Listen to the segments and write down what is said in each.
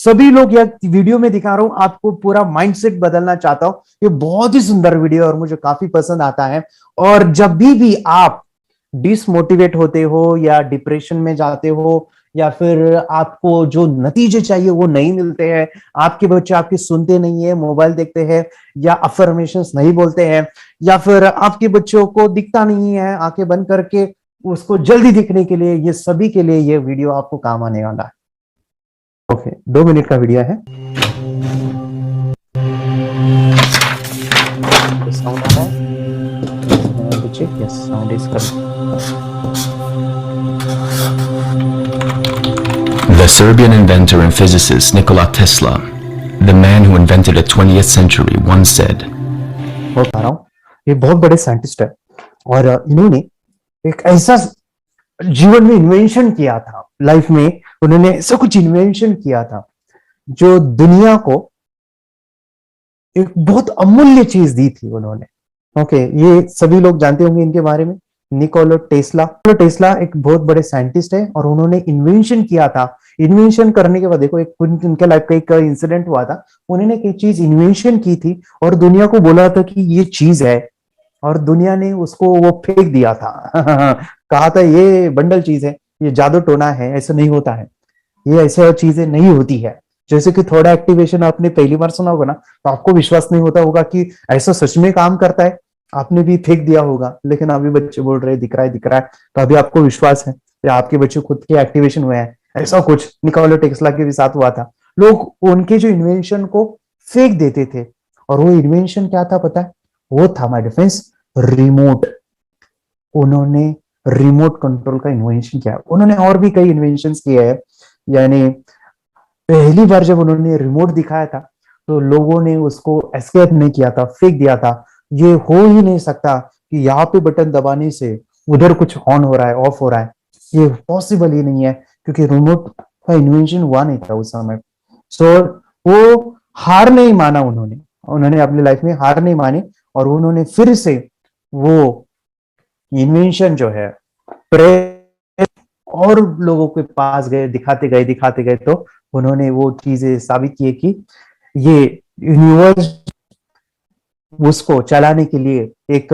सभी लोग, या वीडियो में दिखा रहा हूं आपको, पूरा माइंडसेट बदलना चाहता हूं। ये बहुत ही सुंदर वीडियो और मुझे काफी पसंद आता है। और जब भी आप डिसमोटिवेट होते हो या डिप्रेशन में जाते हो, या फिर आपको जो नतीजे चाहिए वो नहीं मिलते हैं, आपके बच्चे आपकी सुनते नहीं है, मोबाइल देखते हैं, या अफर्मेशंस नहीं बोलते हैं, या फिर आपके बच्चों को दिखता नहीं है, आंखें बंद करके उसको जल्दी दिखने के लिए, ये सभी के लिए ये वीडियो आपको काम आने वाला है। ओके, 2 मिनट का वीडियो है। साउंड आ रहा है? Check, yes, sound is correct. The Serbian inventor and physicist Nikola Tesla, the man who invented the 20th century, once said, बता रहा हूं, ये बहुत बड़े साइंटिस्ट है और इन्होंने एक ऐसा जीवन में इन्वेंशन किया था, लाइफ में उन्होंने ऐसा कुछ इन्वेंशन किया था जो दुनिया को एक बहुत अमूल्य चीज दी थी उन्होंने। ओके, ये सभी लोग जानते होंगे इनके बारे में, निकोला टेस्ला। टेस्ला एक बहुत बड़े साइंटिस्ट है और उन्होंने इन्वेंशन किया था। इन्वेंशन करने के बाद देखो, एक उनके लाइफ का एक इंसिडेंट हुआ था। उन्होंने एक चीज इन्वेंशन की थी और दुनिया को बोला था कि ये चीज है, और दुनिया ने उसको वो फेंक दिया था। कहा था ये बंडल चीज है, ये जादू टोना है, ऐसा नहीं होता है, ये ऐसे चीजें नहीं होती है। जैसे कि थोड़ा एक्टिवेशन आपने पहली बार सुना होगा ना, तो आपको विश्वास नहीं होता होगा कि ऐसा सच में काम करता है, आपने भी फेंक दिया होगा। लेकिन अभी बच्चे बोल रहे हैं दिख रहा है दिख रहा है, तो अभी आपको विश्वास है या आपके बच्चे खुद के एक्टिवेशन हुए हैं। ऐसा कुछ निकोला टेस्ला के भी साथ हुआ था। लोग उनके जो इन्वेंशन को फेंक देते थे, और वो इन्वेंशन क्या था पता है? वो था माय डिफेंस, रिमोट। उन्होंने रिमोट कंट्रोल का इन्वेंशन किया। उन्होंने और भी कई इन्वेंशन किए हैं। यानी पहली बार जब उन्होंने रिमोट दिखाया था तो लोगों ने उसको एस्केप नहीं किया था, फेंक दिया था। ये हो ही नहीं सकता कि यहाँ पे बटन दबाने से उधर कुछ ऑन हो रहा है, ऑफ हो रहा है, ये पॉसिबल ही नहीं है, क्योंकि रिमोट का इन्वेंशन हुआ नहीं था उस समय। सो वो हार नहीं माना, उन्होंने अपनी लाइफ में हार नहीं मानी, और उन्होंने फिर से वो इन्वेंशन जो है और लोगों के पास गए, दिखाते गए, तो उन्होंने वो चीजें साबित की कि ये यूनिवर्स, उसको चलाने के लिए एक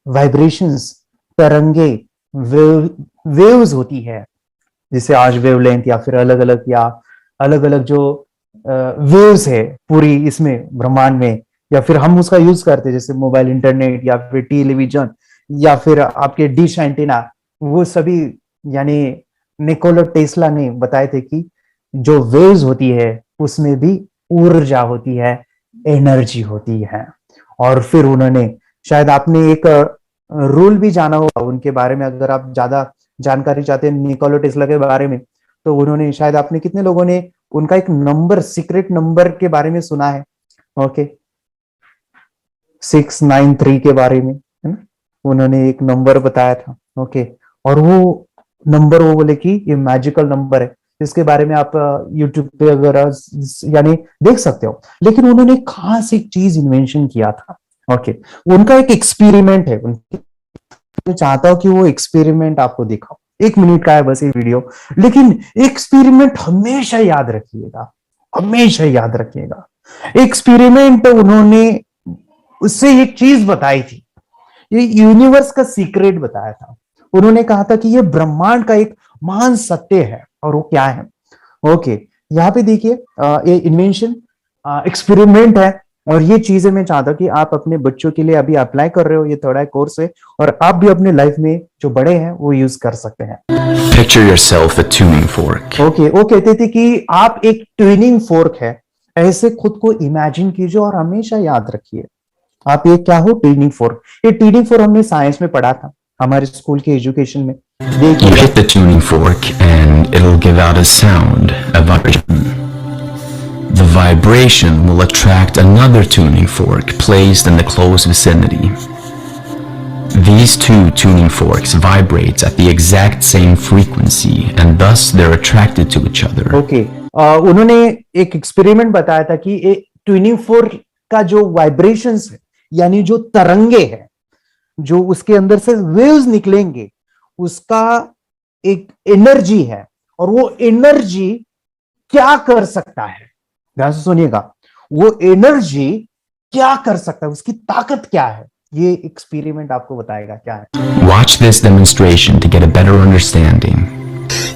वाइब्रेशंस, तरंगे, वेव्स होती है, जिसे आज वेवलेंथ या फिर अलग अलग जो वेव्स है पूरी इसमें ब्रह्मांड में, या फिर हम उसका यूज करते हैं जैसे मोबाइल, इंटरनेट, या फिर टेलीविजन, या फिर आपके डिश एंटीना, वो सभी, यानी निकोला टेस्ला ने बताए थे कि जो वेव्स होती है उसमें भी ऊर्जा होती है, एनर्जी होती है। और फिर उन्होंने, शायद आपने एक रूल भी जाना होगा उनके बारे में, अगर आप ज्यादा जानकारी चाहते हैं निकोला टेस्ला के बारे में, तो उन्होंने, शायद आपने, कितने लोगों ने उनका एक नंबर, सीक्रेट नंबर के बारे में सुना है? ओके, 693 के बारे में, है ना? उन्होंने एक नंबर बताया था। ओके, और वो नंबर, वो बोले कि ये मैजिकल नंबर है, इसके बारे में आप यूट्यूब पे अगर यानी देख सकते हो। लेकिन उन्होंने खास एक चीज इन्वेंशन किया था। ओके, उनका एक एक्सपेरिमेंट है, मैं चाहता हूं कि वो एक्सपेरिमेंट आपको दिखाओ। 1 मिनट का है बस ये वीडियो, लेकिन एक्सपेरिमेंट हमेशा याद रखिएगा, हमेशा याद रखिएगा। एक्सपेरिमेंट उन्होंने उससे एक चीज बताई थी, ये यूनिवर्स का सीक्रेट बताया था। उन्होंने कहा था कि ये ब्रह्मांड का एक महान सत्य है, और वो क्या है? ओके, यहाँ पे देखिए, ये इन्वेंशन एक्सपेरिमेंट है, और ये चीजें मैं चाहता हूं कि आप अपने बच्चों के लिए अभी अप्लाई कर रहे हो, ये थोड़ा कोर्स है, और आप भी अपने लाइफ में जो बड़े हैं वो यूज कर सकते हैं। Picture yourself a tuning fork. Okay, वो कहते थे कि आप एक ट्यूनिंग फोर्क है, ऐसे खुद को इमेजिन कीजिए और हमेशा याद रखिए आप ये क्या हो, ट्यूनिंग फोर्क। ये ट्यूनिंग फोर्क हमने साइंस में पढ़ा था, हमारे स्कूल के एजुकेशन में। You hit the tuning fork and it'll give out a sound, a vibration. The vibration will attract another tuning fork placed in the close vicinity. These two tuning forks vibrate at the exact same frequency and thus they're attracted to each other. Okay, उन्होंने एक experiment बताया था कि एक tuning fork का जो vibrations है, यानी जो तरंगे हैं, जो उसके अंदर से वेव्स निकलेंगे, उसका एक एनर्जी है, और वो एनर्जी क्या कर सकता है, ध्यान से सुनिएगा, वो एनर्जी क्या कर सकता है, उसकी ताकत क्या है, ये एक्सपेरिमेंट आपको बताएगा क्या है। Watch this demonstration to get a better understanding.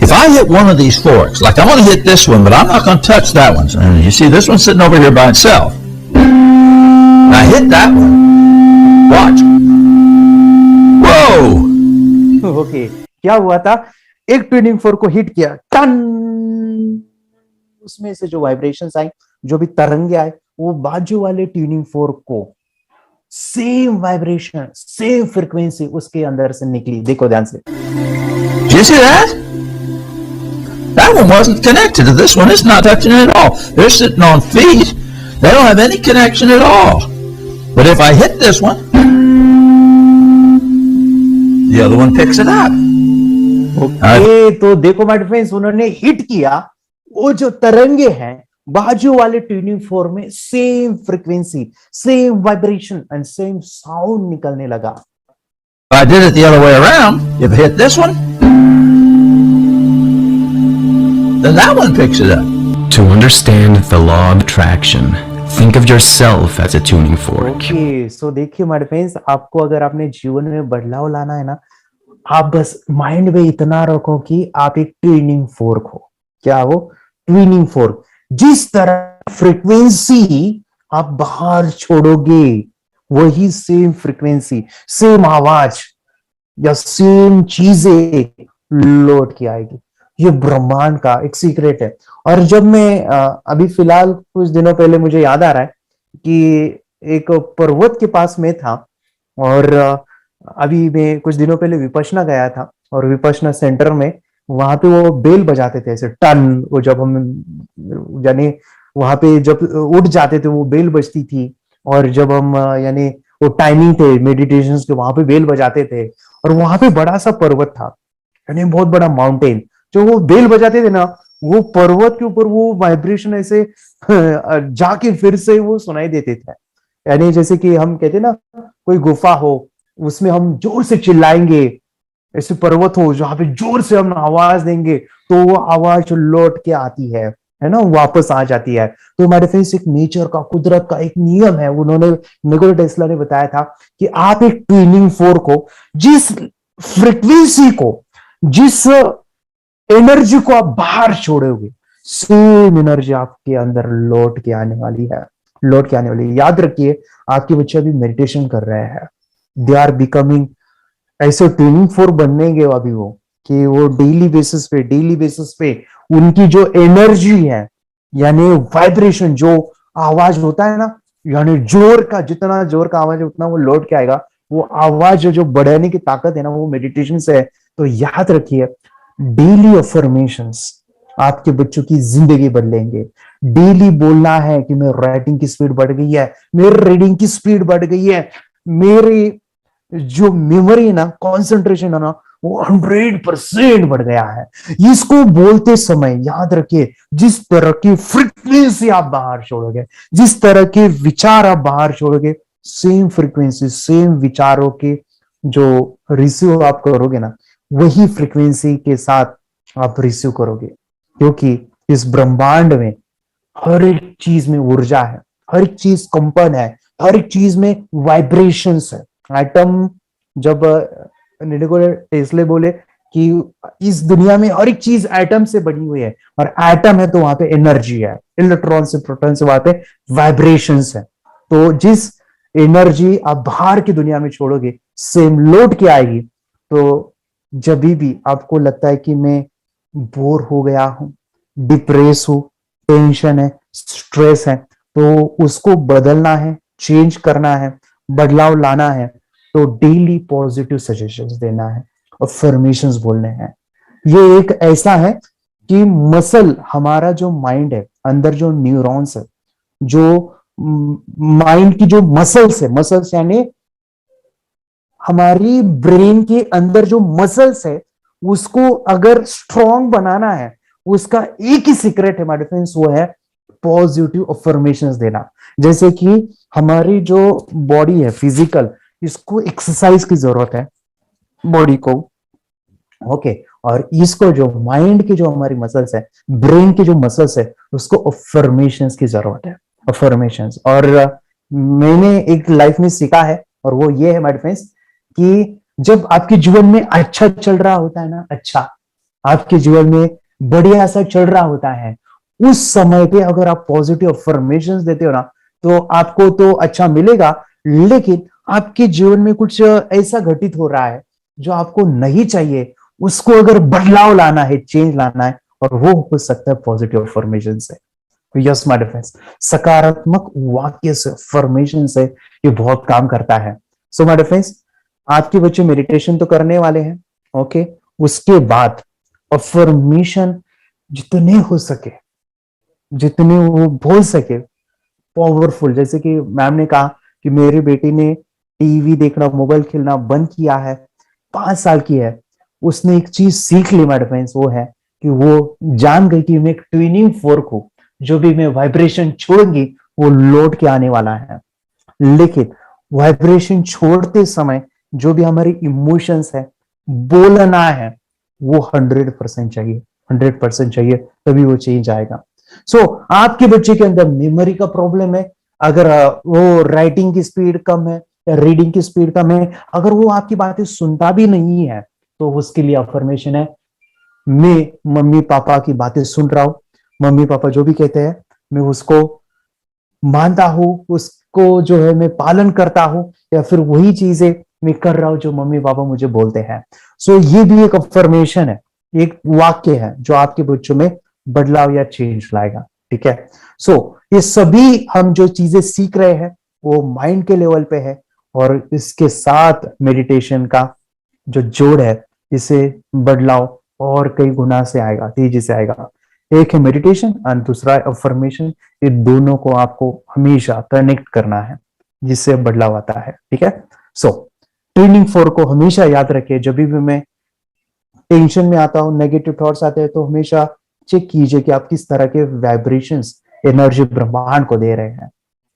If I hit one of these forks, like I'm going to hit this one, but I'm not going to touch that one. And you see this one sitting over here by itself. And I hit that one. Watch. Whoa! Okay, क्या हुआ था, एक tuning fork को hit किया, ton, उसमें से जो vibrations आई, जो भी तरंगे आए, वो बाजू वाले ट्यूनिंग फोर्क को सेम वाइब्रेशन, सेम फ्रीक्वेंसी उसके अंदर से निकली। देखो ध्यान से, Did you see that? That one wasn't connected to this one. It's not touching it at all. They're sitting on feet. They don't have any connection at all. But if I hit this one, the other one picks it up. Okay, तो देखो my friends, उन्होंने hit किया, वो जो तरंगे हैं बाजू वाले ट्यूनिंग फोर्क में same frequency, same vibration and same sound निकलने लगा। If I did it the other way around, if I hit this one, then that one picks it up. To understand the law of attraction, think of yourself as a tuning fork. Okay, so देखिए my friends, आपको अगर अपने जीवन में बदलाव लाना है ना, आप बस माइंड में इतना रखो कि आप एक ट्यूनिंग फोर्क हो। क्या हो? Tuning fork. जिस तरह फ्रीक्वेंसी आप बाहर छोड़ोगे, वही सेम फ्रीक्वेंसी, सेम आवाज या सेम चीजें लौट के आएगी। ये ब्रह्मांड का एक सीक्रेट है। और जब मैं अभी फिलहाल कुछ दिनों पहले मुझे याद आ रहा है कि एक पर्वत के पास में था, और अभी मैं कुछ दिनों पहले विपश्यना गया था, और विपश्यना सेंटर में वहां पे वो बेल बजाते थे ऐसे टन, वो जब हम यानी वहां पे जब उठ जाते थे वो बेल बजती थी, और जब हम यानी वो टाइमिंग थे मेडिटेशन के, वहां पे बेल बजाते थे। और वहां पे बड़ा सा पर्वत था, यानी बहुत बड़ा माउंटेन, जो वो बेल बजाते थे ना, वो पर्वत के ऊपर वो वाइब्रेशन ऐसे जाके फिर से वो सुनाई देते थे। यानी जैसे कि हम कहते ना, कोई गुफा हो, उसमें हम जोर से चिल्लाएंगे, ऐसे पर्वत हो जहां पे जोर से हम आवाज देंगे तो वो आवाज लौट के आती है ना, वापस आ जाती है। तो हमारे फ्रेंड्स, एक नेचर का, कुदरत का एक नियम है, उन्होंने, निकोला टेस्ला ने बताया था कि आप एक ट्यूनिंग फोर्क हो, जिस फ्रीक्वेंसी को, जिस एनर्जी को आप बाहर छोड़ोगे, सेम एनर्जी आपके अंदर लौट के आने वाली है, लौट के आने वाली है। याद रखिए, आपके बच्चे अभी मेडिटेशन कर रहे हैं, दे आर बिकमिंग ऐसे ट्यूनिंग फोर्क बनने गए अभी वो, कि वो डेली बेसिस पे उनकी जो एनर्जी है, यानी वाइब्रेशन, जो आवाज होता है ना, यानी जोर का, जितना जोर का आवाज है उतना वो लौट के आएगा। वो आवाज जो बढ़ाने की ताकत है ना, वो मेडिटेशन से है। तो याद रखिए, डेली अफर्मेशंस आपके बच्चों की जिंदगी बदलेंगे। डेली बोलना है कि मेरी राइटिंग की स्पीड बढ़ गई है, मेरी रीडिंग की स्पीड बढ़ गई है, मेरी जो मेमोरी है ना, कंसंट्रेशन है ना, वो 100% बढ़ गया है। इसको बोलते समय याद रखिए, जिस तरह की फ्रीक्वेंसी आप बाहर छोड़ोगे, जिस तरह के विचार आप बाहर छोड़ोगे, सेम फ्रीक्वेंसी, सेम विचारों के जो रिसीव आप करोगे ना, वही फ्रीक्वेंसी के साथ आप रिसीव करोगे। क्योंकि इस ब्रह्मांड में हर एक चीज में ऊर्जा है, हर एक चीज कंपन है, हर एक चीज में वाइब्रेशंस है। एटम, जब निकोला टेस्ला बोले कि इस दुनिया में हर एक चीज एटम से बनी हुई है, और एटम है तो वहां पे एनर्जी है, इलेक्ट्रॉन से, प्रोटॉन से, वहां पे वाइब्रेशंस है। तो जिस एनर्जी आप बाहर की दुनिया में छोड़ोगे, सेम लौट के आएगी। तो जब भी आपको लगता है कि मैं बोर हो गया हूं, डिप्रेस हूं, टेंशन है, स्ट्रेस है, तो उसको बदलना है, चेंज करना है, बदलाव लाना है, तो डेली पॉजिटिव सजेशंस देना है, अफर्मेशंस बोलने हैं। ये एक ऐसा है कि मसल, हमारा जो माइंड है, अंदर जो न्यूरॉन्स है, जो माइंड की जो मसल्स यानी हमारी ब्रेन के अंदर जो मसल्स है, उसको अगर स्ट्रॉन्ग बनाना है, उसका एक ही सीक्रेट है हमारे फ्रेंड्स, वो है पॉजिटिव अफर्मेशंस देना। जैसे कि हमारी जो बॉडी है फिजिकल, इसको एक्सरसाइज की जरूरत है बॉडी को, ओके। और इसको जो माइंड की जो हमारी मसल्स है, ब्रेन की जो मसल्स है, उसको अफर्मेशंस की जरूरत है, अफर्मेशंस। और मैंने एक लाइफ में सीखा है, और वो ये है माय फ्रेंड्स, कि जब आपके जीवन में अच्छा चल रहा होता है ना, अच्छा आपके जीवन में बढ़िया सा चल रहा होता है, उस समय पे अगर आप पॉजिटिव अफर्मेशंस देते हो ना, तो आपको तो अच्छा मिलेगा, लेकिन आपके जीवन में कुछ ऐसा घटित हो रहा है जो आपको नहीं चाहिए, उसको अगर बदलाव लाना है, चेंज लाना है, और वो हो सकता है पॉजिटिव अफर्मेशन से। यस माय फ्रेंड्स, सकारात्मक वाक्य से, अफर्मेशन से ये बहुत काम करता है। सो माय फ्रेंड्स, आपके बच्चे मेडिटेशन तो करने वाले हैं, ओके। उसके बाद अफर्मेशन जितने हो सके, जितने वो बोल सके पावरफुल, जैसे कि मैम ने कहा कि मेरी बेटी ने टीवी देखना, मोबाइल खेलना बंद किया है, 5 साल की है, उसने एक चीज सीख ली मेरे फ्रेंड्स, वो है कि वो जान गई कि मैं एक ट्विनिंग फोर्क हूं, जो भी मैं वाइब्रेशन छोड़ूंगी वो लौट के आने वाला है। लेकिन वाइब्रेशन छोड़ते समय जो भी हमारी इमोशंस है, बोलना है, वो 100% चाहिए, 100% चाहिए, तभी वो चेंज आएगा। सो आपके बच्चे के अंदर मेमोरी का प्रॉब्लम है, अगर वो राइटिंग की स्पीड कम है या रीडिंग की स्पीड कम है, अगर वो आपकी बातें सुनता भी नहीं है, तो उसके लिए अफर्मेशन है, मैं मम्मी पापा की बातें सुन रहा हूं, मम्मी पापा जो भी कहते हैं मैं उसको मानता हूं, उसको जो है मैं पालन करता हूं, या फिर वही चीजें मैं कर रहा हूं जो मम्मी पापा मुझे बोलते हैं। सो ये भी एक अफर्मेशन है, एक वाक्य है जो आपके बच्चों में बदलाव या चेंज लाएगा, ठीक है। सो ये सभी हम जो चीजें सीख रहे हैं वो माइंड के लेवल पे है, और इसके साथ मेडिटेशन का जो जोड़ है, इससे बदलाव और कई गुना से आएगा, तेजी से आएगा। एक है मेडिटेशन और दूसरा है अफर्मेशन। ये दोनों को आपको हमेशा कनेक्ट करना है, जिससे बदलाव आता है, ठीक है। सो ट्रेनिंग 4 को हमेशा याद रखिए। जब भी मैं टेंशन में आता हूं, नेगेटिव थॉट्स आते हैं, तो हमेशा चेक कीजिए कि आप किस तरह के वाइब्रेशंस, एनर्जी ब्रह्मांड को दे रहे हैं,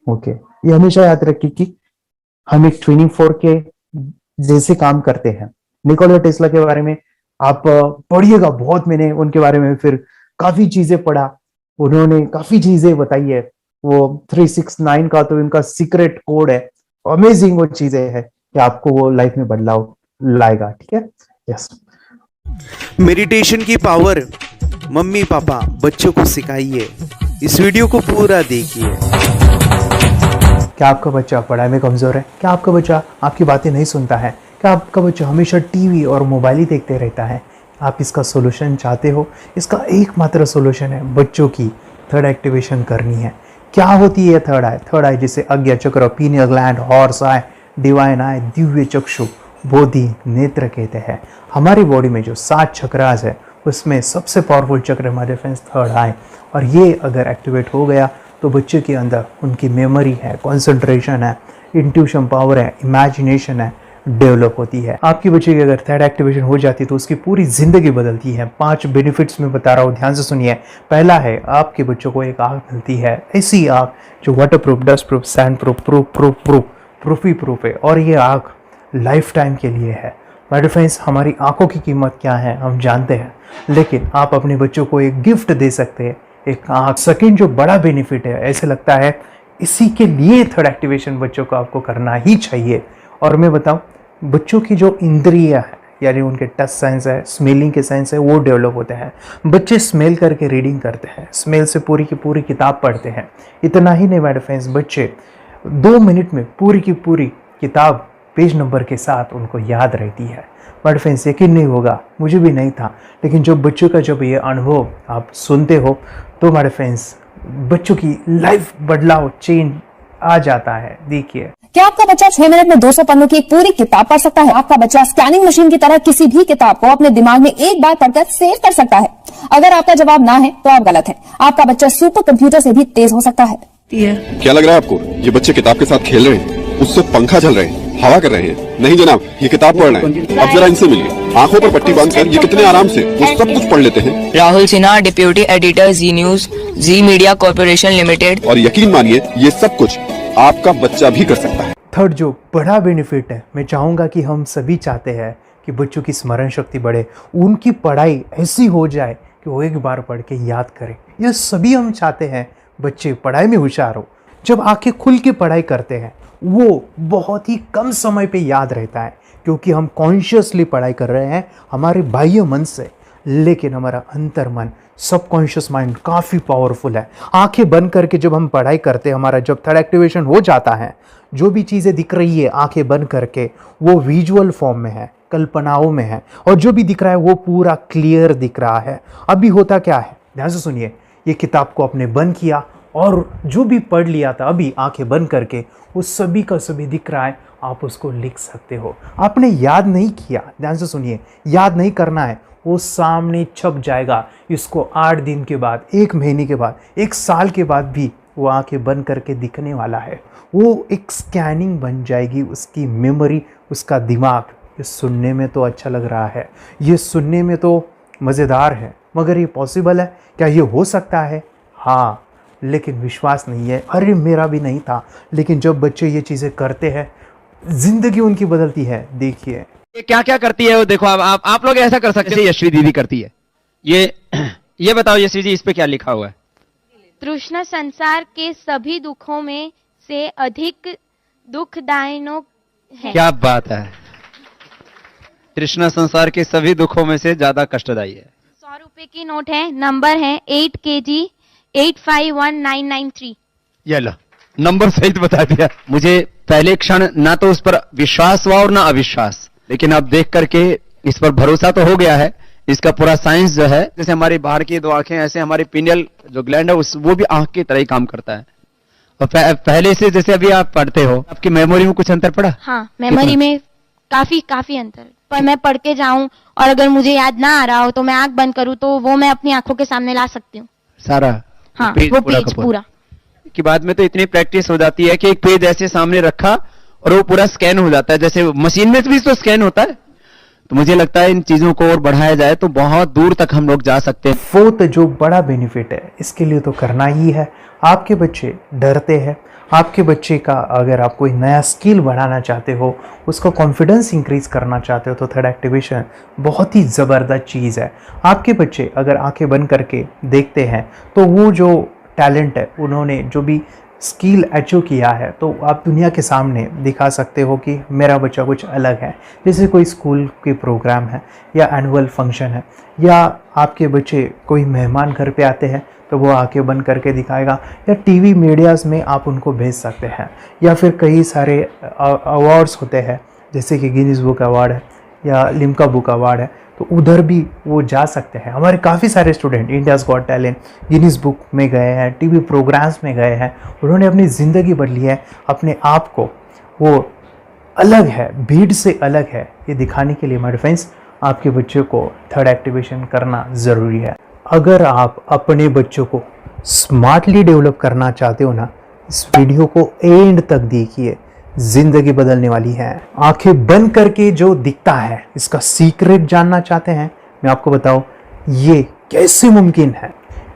ओके। ये हमेशा याद रखिए कि हम एक ट्रेनिंग 4 के जैसे काम करते हैं। निकोला टेस्ला के बारे में आप पढ़िएगा बहुत, मैंने उनके बारे में फिर काफी चीजें पढ़ा, उन्होंने काफी चीजें बताई है। वो 369 का तो इनका सीक्रेट कोड है, अमेजिंग वो चीजें है कि आपको वो लाइफ में बदलाव लाएगा, ठीक है। यस, मेडिटेशन की पावर मम्मी पापा बच्चों को सिखाइए। इस वीडियो को पूरा देखिए। क्या आपका बच्चा पढ़ाई में कमजोर है? क्या आपका बच्चा आपकी बातें नहीं सुनता है? क्या आपका बच्चा हमेशा टीवी और मोबाइल ही देखते रहता है? आप इसका सोल्यूशन चाहते हो? इसका एकमात्र सोल्यूशन है बच्चों की थर्ड एक्टिवेशन करनी है। क्या होती है थर्ड आई? थर्ड आई जिसे Ajna chakra, pineal gland, Horus eye, divine eye, दिव्य चक्षु, बोधि नेत्र कहते हैं। हमारी बॉडी में जो 7 चक्रास है उसमें सबसे पावरफुल चक्र हमारे फ्रेंड्स थर्ड आई, और ये अगर एक्टिवेट हो गया तो बच्चे के अंदर उनकी मेमोरी है, कंसंट्रेशन है, इंट्यूशन पावर है, इमेजिनेशन है, डेवलप होती है। आपके बच्चे की अगर थर्ड एक्टिवेशन हो जाती है तो उसकी पूरी जिंदगी बदलती है। 5 बेनिफिट्स में बता रहा हूँ, ध्यान से सुनिए। पहला है, आपके बच्चों को एक आँख मिलती है, ऐसी आँख जो waterproof, dustproof, sand proof, proof ही प्रूफ है, और ये आँख लाइफ टाइम के लिए है। माय फ्रेंड्स, हमारी आंखों की कीमत क्या है हम जानते हैं, लेकिन आप अपने बच्चों को एक गिफ्ट दे सकते हैं, एक आँख। सेकेंड जो बड़ा बेनिफिट है, ऐसे लगता है इसी के लिए थर्ड एक्टिवेशन बच्चों को आपको करना ही चाहिए। और मैं बताऊं, बच्चों की जो इंद्रियां है, यानी उनके टच सेंस है, स्मेलिंग के सेंस है, वो डेवलप होते हैं। बच्चे स्मेल करके रीडिंग करते हैं, स्मेल से पूरी की पूरी किताब पढ़ते हैं। इतना ही नहीं माय फ्रेंड्स, बच्चे 2 मिनट में पूरी की पूरी किताब पेज नंबर के साथ उनको याद रहती है। बट फ्रेंड्स, यकीन नहीं होगा, मुझे भी नहीं था, लेकिन जो बच्चों का जब ये अनुभव आप सुनते हो तो हमारे फ्रेंड्स बच्चों की लाइफ बदलाव, चेंज आ जाता है। देखिए, क्या आपका बच्चा 6 मिनट में 200 पन्नों की एक पूरी किताब पढ़ सकता है? आपका बच्चा स्कैनिंग मशीन की तरह किसी भी किताब को अपने दिमाग में एक बार पढ़कर सेव कर सकता है? अगर आपका जवाब ना है तो आप गलत हैं। आपका बच्चा सुपर कंप्यूटर से भी तेज हो सकता है। क्या लग रहा है आपको ये बच्चे किताब के साथ खेल रहे हैं, उससे पंखा झल रहे हैं, हवा कर रहे हैं? नहीं जनाब, ये किताब पढ़ रहे हैं। अब जरा इनसे मिलिए। आंखों पर पट्टी बांधकर ये कितने आराम से वो सब कुछ पढ़ लेते हैं। राहुल सिन्हा, डिप्यूटी एडिटर, जी न्यूज, जी मीडिया कॉर्पोरेशन लिमिटेड। और यकीन मानिए, ये सब कुछ आपका बच्चा भी कर सकता है। थर्ड जो बड़ा बेनिफिट है, मैं चाहूँगा कि हम सभी चाहते हैं कि बच्चों की स्मरण शक्ति बढ़े, उनकी पढ़ाई ऐसी हो जाए कि वो एक बार पढ़ के याद करें। यह सभी हम चाहते हैं, बच्चे पढ़ाई में होशियार हो। जब आंखें खुल के पढ़ाई करते हैं वो बहुत ही कम समय पे याद रहता है, क्योंकि हम कॉन्शियसली पढ़ाई कर रहे हैं हमारे बाह्य मन से, लेकिन हमारा अंतर मन, सबकॉन्शियस माइंड काफ़ी पावरफुल है। आंखें बंद करके जब हम पढ़ाई करते हैं, हमारा जब थर्ड एक्टिवेशन हो जाता है, जो भी चीज़ें दिख रही है आंखें बंद करके वो विजुअल फॉर्म में है, कल्पनाओं में है, और जो भी दिख रहा है वो पूरा क्लियर दिख रहा है। अभी होता क्या है, ध्यान से सुनिए, ये किताब को आपने बंद किया और जो भी पढ़ लिया था अभी आंखें बंद करके वो सभी का सभी दिख रहा है, आप उसको लिख सकते हो। आपने याद नहीं किया, ध्यान से सुनिए, याद नहीं करना है, वो सामने छप जाएगा। इसको 8 दिन के बाद, 1 महीने के बाद, 1 साल के बाद भी वो आंखें बंद करके दिखने वाला है। वो एक स्कैनिंग बन जाएगी, उसकी मेमोरी, उसका दिमाग। ये सुनने में तो अच्छा लग रहा है, ये सुनने में तो मज़ेदार है, मगर ये पॉसिबल है क्या? ये हो सकता है, हाँ, लेकिन विश्वास नहीं है। अरे मेरा भी नहीं था, लेकिन जब बच्चे ये चीज़ें करते हैं जिंदगी उनकी बदलती है। देखिए ये क्या क्या करती है वो देखो। अब आप लोग ऐसा कर सकते हैं, यशवी दीदी करती है। ये बताओ यशवी जी, इस पे क्या लिखा हुआ है? तृष्णा संसार के सभी दुखों में से अधिक दुखदायक है। क्या बात है, तृष्णा संसार के सभी दुखों में से ज्यादा कष्टदायी है। 100 रुपए की नोट है, नंबर है 8 kg 851993। ये लो, नंबर सहित बता दिया। मुझे पहले क्षण ना तो उस पर विश्वास हुआ और ना अविश्वास, लेकिन अब देख करके इस पर भरोसा तो हो गया है। इसका पूरा साइंस जो है, जैसे हमारी बाहर की 2 आंखें, ऐसे हमारी पिनियल जो ग्लैंड है वो भी आंख की तरह ही काम करता है। और पहले से जैसे अभी आप पढ़ते हो, आपकी मेमोरी में कुछ अंतर पड़ा? हाँ, मेमोरी में काफी अंतर। पर मैं पढ़ के जाऊं और अगर मुझे याद ना आ रहा हो तो मैं आंख बंद करूं तो वो मैं अपनी आंखों के सामने ला सकती हूँ सारा। हाँ, वो पेज पूरा की बाद में तो इतनी प्रैक्टिस हो जाती है कि एक पेज ऐसे सामने रखा और वो पूरा स्कैन हो जाता है, जैसे मशीन में भी तो स्कैन होता है। तो मुझे लगता है इन चीजों को और बढ़ाया जाए तो बहुत दूर तक हम लोग जा सकते हैं। फोर्थ जो बड़ा बेनिफिट है, इसके लिए तो करना ही है। आपके बच्चे डरते हैं, आपके बच्चे का अगर आप कोई नया स्किल बढ़ाना चाहते हो, उसका कॉन्फिडेंस इंक्रीज करना चाहते हो, तो थर्ड एक्टिवेशन बहुत ही ज़बरदस्त चीज़ है। आपके बच्चे अगर आंखें बंद करके देखते हैं तो वो जो टैलेंट है, उन्होंने जो भी स्किल अचीव किया है, तो आप दुनिया के सामने दिखा सकते हो कि मेरा बच्चा कुछ अलग है। जैसे कोई स्कूल के प्रोग्राम है या एनुअल फंक्शन है, या आपके बच्चे कोई मेहमान घर पे आते हैं तो वो आंखें बंद करके दिखाएगा, या टीवी मीडियाज़ में आप उनको भेज सकते हैं, या फिर कई सारे अवार्ड्स होते हैं जैसे कि गिनीज बुक अवार्ड है या लिम्का बुक अवार्ड है, तो उधर भी वो जा सकते हैं। हमारे काफ़ी सारे student India's got talent, Guinness book में गए हैं, टीवी प्रोग्राम्स में गए हैं, उन्होंने अपनी ज़िंदगी बदली है, अपने आप को वो अलग है, भीड़ से अलग है, ये दिखाने के लिए माय फ्रेंड्स आपके बच्चों को थर्ड एक्टिवेशन करना ज़रूरी है। अगर आप अपने बच्चों को स्मार्टली डेवलप करना चाहते हो ना, इस वीडियो को एंड तक देखिए, जिंदगी बदलने वाली है। आंखें बंद करके जो दिखता है, इसका सीक्रेट जानना चाहते हैं, मैं आपको बताऊं ये कैसे मुमकिन है।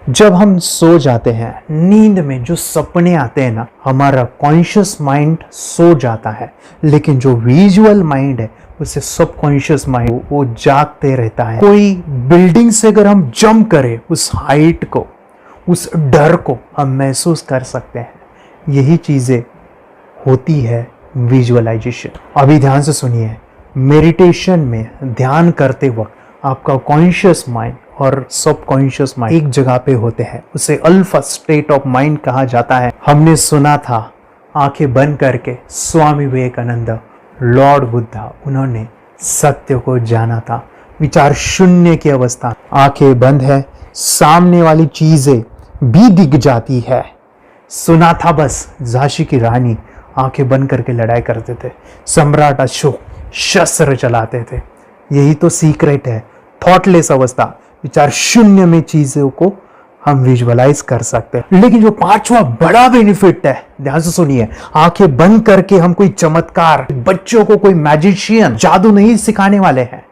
जब हम सो जाते हैं, नींद में जो सपने आते हैं ना, हमारा कॉन्शियस माइंड सो जाता है, लेकिन जो विजुअल माइंड है, उसे सबकॉन्शियस माइंड वो जागते रहता है। कोई बिल्डिंग से अगर हम जंप करें, उस हाइट को, उस डर को हम महसूस कर सकते हैं। यही चीज़ें होती है विजुअलाइजेशन। अभी ध्यान से सुनिए, मेडिटेशन में ध्यान करते वक्त आपका कॉन्शियस माइंड और सबकॉन्शियस माइंड एक जगह पे होते हैं, उसे अल्फा स्टेट ऑफ माइंड कहा जाता है। हमने सुना था आंखें बंद करके स्वामी विवेकानंद, लॉर्ड बुद्धा, उन्होंने सत्य को जाना था। विचार शून्य की अवस्था, आंखें बंद है, सामने वाली चीजें भी दिख जाती है। सुना था बस झांसी की रानी आंखें बंद करके लड़ाई करते थे, सम्राट अशोक शस्त्र चलाते थे। यही तो सीक्रेट है, थॉटलेस अवस्था, विचार शून्य में चीजों को हम विजुअलाइज कर सकते हैं। लेकिन जो 5वां बड़ा बेनिफिट है, ध्यान से सुनिए, आंखें बंद करके हम कोई चमत्कार, बच्चों को कोई मैजिशियन जादू नहीं सिखाने वाले हैं।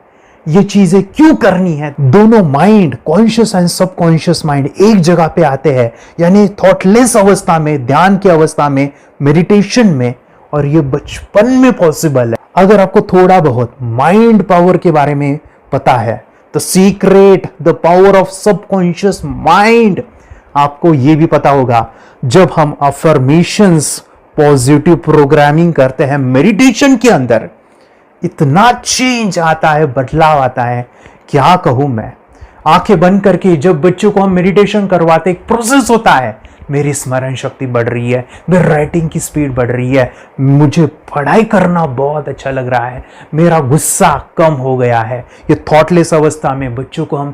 ये चीजें क्यों करनी है? दोनों mind, conscious and subconscious mind एक जगह पे आते हैं, यानी थॉटलेस अवस्था में, ध्यान की अवस्था में, मेडिटेशन में, और ये बचपन में पॉसिबल है। अगर आपको थोड़ा बहुत माइंड पावर के बारे में पता है, the secret, the power of subconscious mind, आपको यह भी पता होगा जब हम अफर्मेशंस, पॉजिटिव प्रोग्रामिंग करते हैं मेडिटेशन के अंदर, इतना चेंज आता है, बदलाव आता है, क्या कहूं मैं। आंखें बंद करके जब बच्चों को हम मेडिटेशन करवाते, एक प्रोसेस होता है, मेरी स्मरण शक्ति बढ़ रही है, मेरी राइटिंग की स्पीड बढ़ रही है, मुझे पढ़ाई करना बहुत अच्छा लग रहा है, मेरा गुस्सा कम हो गया है। ये थॉटलेस अवस्था में बच्चों को हम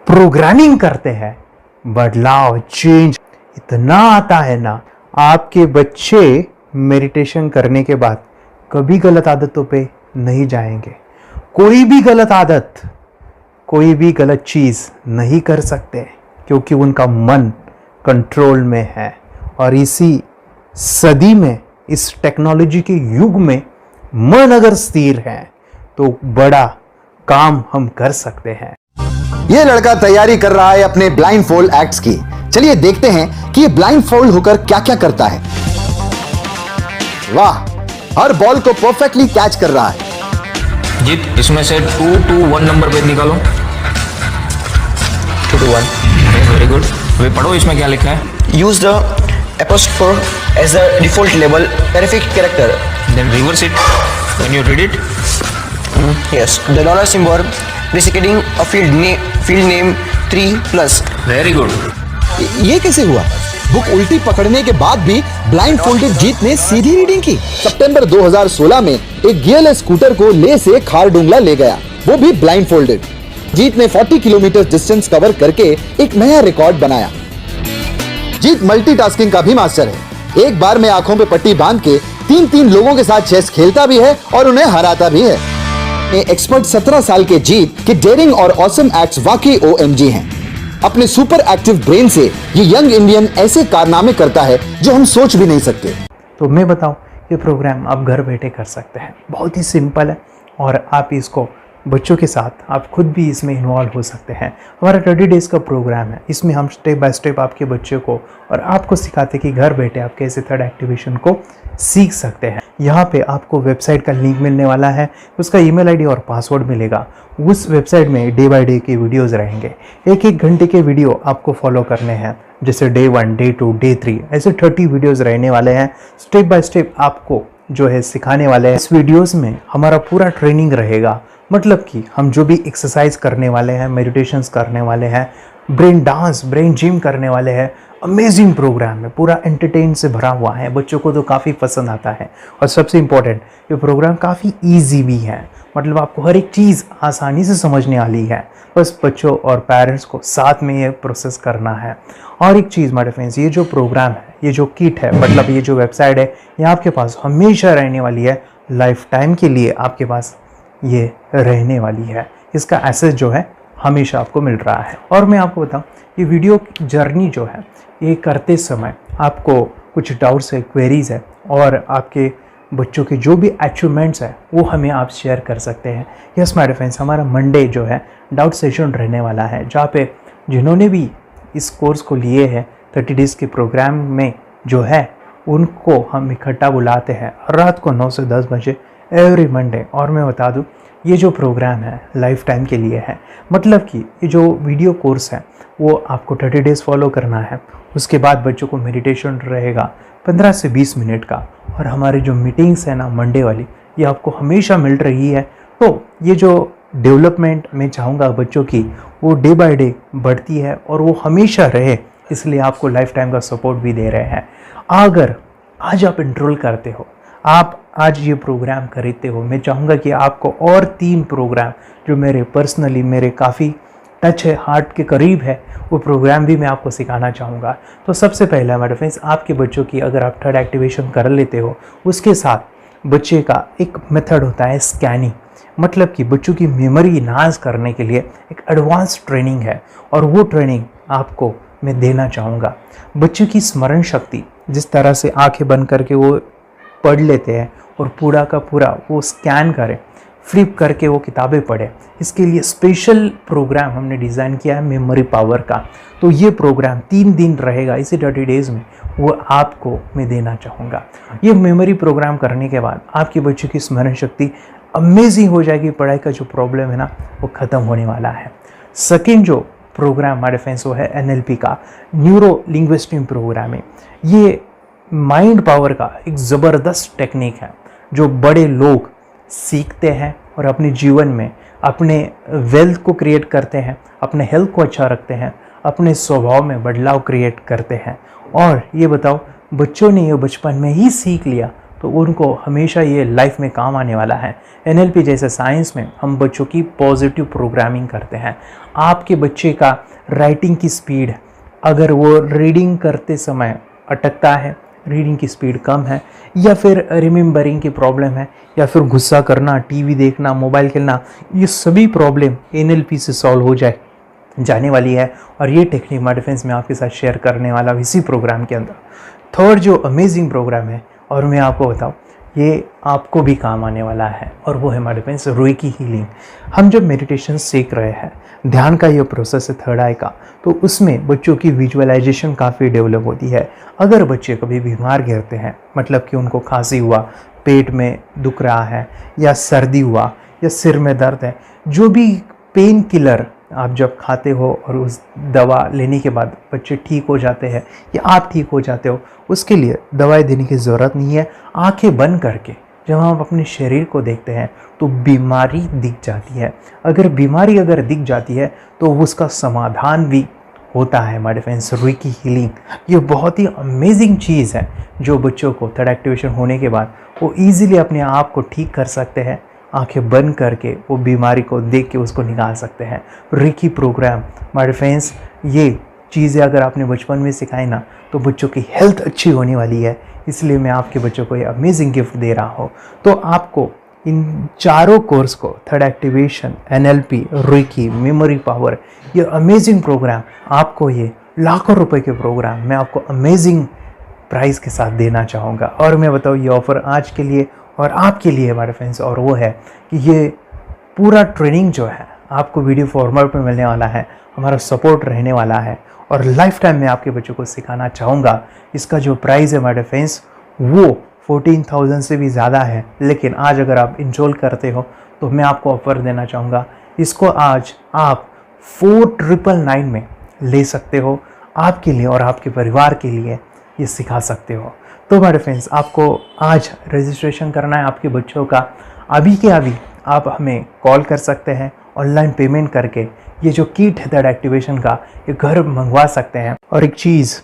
प्रोग्रामिंग करते हैं, बदलाव, चेंज इतना आता है ना। आपके बच्चे मेडिटेशन करने के बाद कभी गलत आदतों पे नहीं जाएंगे, कोई भी गलत आदत, कोई भी गलत चीज नहीं कर सकते, क्योंकि उनका मन कंट्रोल में है। और इसी सदी में, इस टेक्नोलॉजी के युग में मन अगर स्थिर है तो बड़ा काम हम कर सकते हैं। ये लड़का तैयारी कर रहा है अपने ब्लाइंड फोल्ड एक्ट्स की। चलिए देखते हैं कि ये ब्लाइंड फोल्ड होकर क्या क्या करता है। वाह, हर बॉल को परफेक्टली कैच कर रहा है। जीत, इसमें से 2 to 1 नंबर पे निकालो। 2 to 1, वेरी गुड। वे पढ़ो, इसमें क्या लिखा है। Use the apostrophe as the default label terrific character. Then reverse it when you read it. Yes, the dollar symbol designating a field name 3+. Very good. ये कैसे हुआ? बुक उल्टी पकड़ने के बाद भी ब्लाइंड फोल्डेड जीत ने सीधी रीडिंग की। सितंबर 2016 में एक गियरलेस स्कूटर को ले से खारडुंगला ले गया, वो भी ब्लाइंड फोल्डेड। जीत ने 40 किलोमीटर डिस्टेंस कवर करके एक नया रिकॉर्ड बनाया। जीत मल्टीटास्किंग का भी मास्टर है। एक बार में आंखों पे पट्टी बांध के 3-3 लोगों के साथ चेस खेलता भी है और उन्हें हराता भी है। एक्सपर्ट 17 साल के जीत के डेयरिंग और ऑसम एक्ट्स वाकई OMG हैं। अपने सुपर एक्टिव ब्रेन से ये यंग इंडियन ऐसे कारनामे करता है जो हम सोच भी नहीं सकते। तो मैं बताऊं, ये प्रोग्राम आप घर बैठे कर सकते हैं, बहुत ही सिंपल है, और आप इसको बच्चों के साथ आप खुद भी इसमें इन्वॉल्व हो सकते हैं। हमारा 30 डेज़ का प्रोग्राम है, इसमें हम स्टेप बाय स्टेप आपके बच्चे को और आपको सिखाते हैं कि घर बैठे आप कैसे थर्ड एक्टिवेशन को सीख सकते हैं। यहाँ पे आपको वेबसाइट का लिंक मिलने वाला है, उसका ईमेल आईडी और पासवर्ड मिलेगा। उस वेबसाइट में डे बाय डे के वीडियोज़ रहेंगे, 1-1 घंटे के वीडियो आपको फॉलो करने हैं, जैसे डे 1, डे 2, डे 3, ऐसे 30 वीडियोज़ रहने वाले हैं। स्टेप बाय स्टेप आपको जो है सिखाने वाले हैं। इस वीडियोज़ में हमारा पूरा ट्रेनिंग रहेगा, मतलब कि हम जो भी एक्सरसाइज करने वाले हैं, मेडिटेशंस करने वाले हैं, ब्रेन डांस, ब्रेन जिम करने वाले हैं। अमेजिंग प्रोग्राम है, पूरा एंटरटेन से भरा हुआ है, बच्चों को तो काफ़ी पसंद आता है। और सबसे इम्पोर्टेंट, ये प्रोग्राम काफ़ी ईजी भी है, मतलब आपको हर एक चीज़ आसानी से समझने वाली है। बस बच्चों और पेरेंट्स को साथ में ये प्रोसेस करना है। और एक चीज़ माय फ्रेंड्स, ये जो प्रोग्राम है, ये जो किट है, मतलब ये जो वेबसाइट है, ये आपके पास हमेशा रहने वाली है, लाइफ टाइम के लिए आपके पास ये रहने वाली है। इसका एक्सेस जो है हमेशा आपको मिल रहा है। और मैं आपको बताऊं, ये वीडियो जर्नी जो है, ये करते समय आपको कुछ डाउट्स है, क्वेरीज है, और आपके बच्चों के जो भी अचीवमेंट्स है वो हमें आप शेयर कर सकते हैं। यस माय फ्रेंड्स, हमारा मंडे जो है डाउट सेशन रहने वाला है, जहाँ पे जिन्होंने भी इस कोर्स को लिए हैं 30 डेज़ के प्रोग्राम में जो है, उनको हम इकट्ठा बुलाते हैं रात को 9 से 10 बजे एवरी मंडे। और मैं बता दूं, ये जो प्रोग्राम है लाइफ टाइम के लिए है, मतलब कि ये जो वीडियो कोर्स है वो आपको 30 डेज़ फॉलो करना है। उसके बाद बच्चों को मेडिटेशन रहेगा 15 से 20 मिनट का, और हमारी जो मीटिंग्स है ना मंडे वाली, ये आपको हमेशा मिल रही है। तो ये जो डेवलपमेंट मैं चाहूँगा बच्चों की, वो डे बाय डे बढ़ती है और वो हमेशा रहे, इसलिए आपको लाइफ टाइम का सपोर्ट भी दे रहे हैं। अगर आज आप एनरोल करते हो, आप आज ये प्रोग्राम खरीदते हो, मैं चाहूँगा कि आपको और 3 प्रोग्राम जो मेरे पर्सनली मेरे काफ़ी टच है, हार्ट के करीब है, वो प्रोग्राम भी मैं आपको सिखाना चाहूँगा। तो सबसे पहला मेरे फ्रेंड्स, आपके बच्चों की अगर आप थर्ड एक्टिवेशन कर लेते हो, उसके साथ बच्चे का एक मेथड होता है स्कैनिंग, मतलब कि बच्चों की मेमोरी इन्हांस करने के लिए एक एडवांस ट्रेनिंग है, और वो ट्रेनिंग आपको मैं देना चाहूँगा। बच्चों की स्मरण शक्ति, जिस तरह से आंखें बंद करके वो पढ़ लेते हैं और पूरा का पूरा वो स्कैन करें, फ्लिप करके वो किताबें पढ़े। इसके लिए स्पेशल प्रोग्राम हमने डिज़ाइन किया है मेमोरी पावर का। तो ये प्रोग्राम 3 दिन रहेगा, इसी 30 डेज़ में वो आपको मैं देना चाहूँगा। ये मेमोरी प्रोग्राम करने के बाद आपके बच्चों की स्मरण शक्ति अमेजिंग हो जाएगी। पढ़ाई का जो प्रॉब्लम है ना वो ख़त्म होने वाला है। सेकेंड जो प्रोग्राम हमारे फ्रेंड्स वो है NLP का, न्यूरो लिंग्विस्टिक प्रोग्रामिंग। ये माइंड पावर का एक ज़बरदस्त टेक्निक है जो बड़े लोग सीखते हैं और अपने जीवन में अपने वेल्थ को क्रिएट करते हैं, अपने हेल्थ को अच्छा रखते हैं, अपने स्वभाव में बदलाव क्रिएट करते हैं। और ये बताओ, बच्चों ने ये बचपन में ही सीख लिया तो उनको हमेशा ये लाइफ में काम आने वाला है। NLP जैसे साइंस में हम बच्चों की पॉजिटिव प्रोग्रामिंग करते हैं। आपके बच्चे का राइटिंग की स्पीड, अगर वो रीडिंग करते समय अटकता है, रीडिंग की स्पीड कम है, या फिर रिमेंबरिंग की प्रॉब्लम है, या फिर गुस्सा करना, टीवी देखना, मोबाइल खेलना, ये सभी प्रॉब्लम NLP से सॉल्व हो जाने वाली है। और ये टेक्निक हमारे फ्रेंड्स में आपके साथ शेयर करने वाला इसी प्रोग्राम के अंदर। थर्ड जो अमेजिंग प्रोग्राम है, और मैं आपको बताऊं, ये आपको भी काम आने वाला है, और वो है हमारे फ्रेंड्स रेकी हीलिंग। हम जब मेडिटेशन सीख रहे हैं, ध्यान का ये प्रोसेस है थर्ड आई का, तो उसमें बच्चों की विजुअलाइजेशन काफ़ी डेवलप होती है। अगर बच्चे कभी बीमार गिरते हैं, मतलब कि उनको खांसी हुआ, पेट में दुख रहा है, या सर्दी हुआ, या सिर में दर्द है, जो भी पेन किलर आप जब खाते हो और उस दवा लेने के बाद बच्चे ठीक हो जाते हैं या आप ठीक हो जाते हो, उसके लिए दवाई देने की ज़रूरत नहीं है। आंखें बंद करके जब हम अपने शरीर को देखते हैं तो बीमारी दिख जाती है। अगर बीमारी दिख जाती है तो उसका समाधान भी होता है। हमारे फ्रेंड्स, रेकी हीलिंग ये बहुत ही अमेजिंग चीज़ है जो बच्चों को थर्ड एक्टिवेशन होने के बाद वो ईजिली अपने आप को ठीक कर सकते हैं। आंखें बंद करके वो बीमारी को देख के उसको निकाल सकते हैं। रेकी प्रोग्राम हमारे फ्रेंड्स, ये चीज़ें अगर आपने बचपन में सिखाई ना तो बच्चों की हेल्थ अच्छी होने वाली है। इसलिए मैं आपके बच्चों को ये अमेजिंग गिफ्ट दे रहा हूँ। तो आपको इन चारों कोर्स को, third activation, NLP, reiki, memory power, ये अमेजिंग प्रोग्राम, आपको ये लाखों रुपए के प्रोग्राम मैं आपको अमेजिंग प्राइस के साथ देना चाहूँगा। और मैं बताऊँ, ये ऑफ़र आज के लिए और आपके लिए हमारे फ्रेंड्स, और वो है कि ये पूरा ट्रेनिंग जो है आपको वीडियो फॉर्मेट में मिलने वाला है, हमारा सपोर्ट रहने वाला है, और लाइफ टाइम में आपके बच्चों को सिखाना चाहूँगा। इसका जो प्राइस है हमारे फ्रेंड्स वो 14,000 से भी ज़्यादा है, लेकिन आज अगर आप इनरोल करते हो तो मैं आपको ऑफ़र देना चाहूँगा। इसको आज आप 4,999 में ले सकते हो। आपके लिए और आपके परिवार के लिए ये सिखा सकते हो। तो हमारे फ्रेंड्स, आपको आज रजिस्ट्रेशन करना है आपके बच्चों का। अभी के अभी आप हमें कॉल कर सकते हैं, ऑनलाइन पेमेंट करके ये जो किट है थर्ड एक्टिवेशन का, ये घर मंगवा सकते हैं। और एक चीज़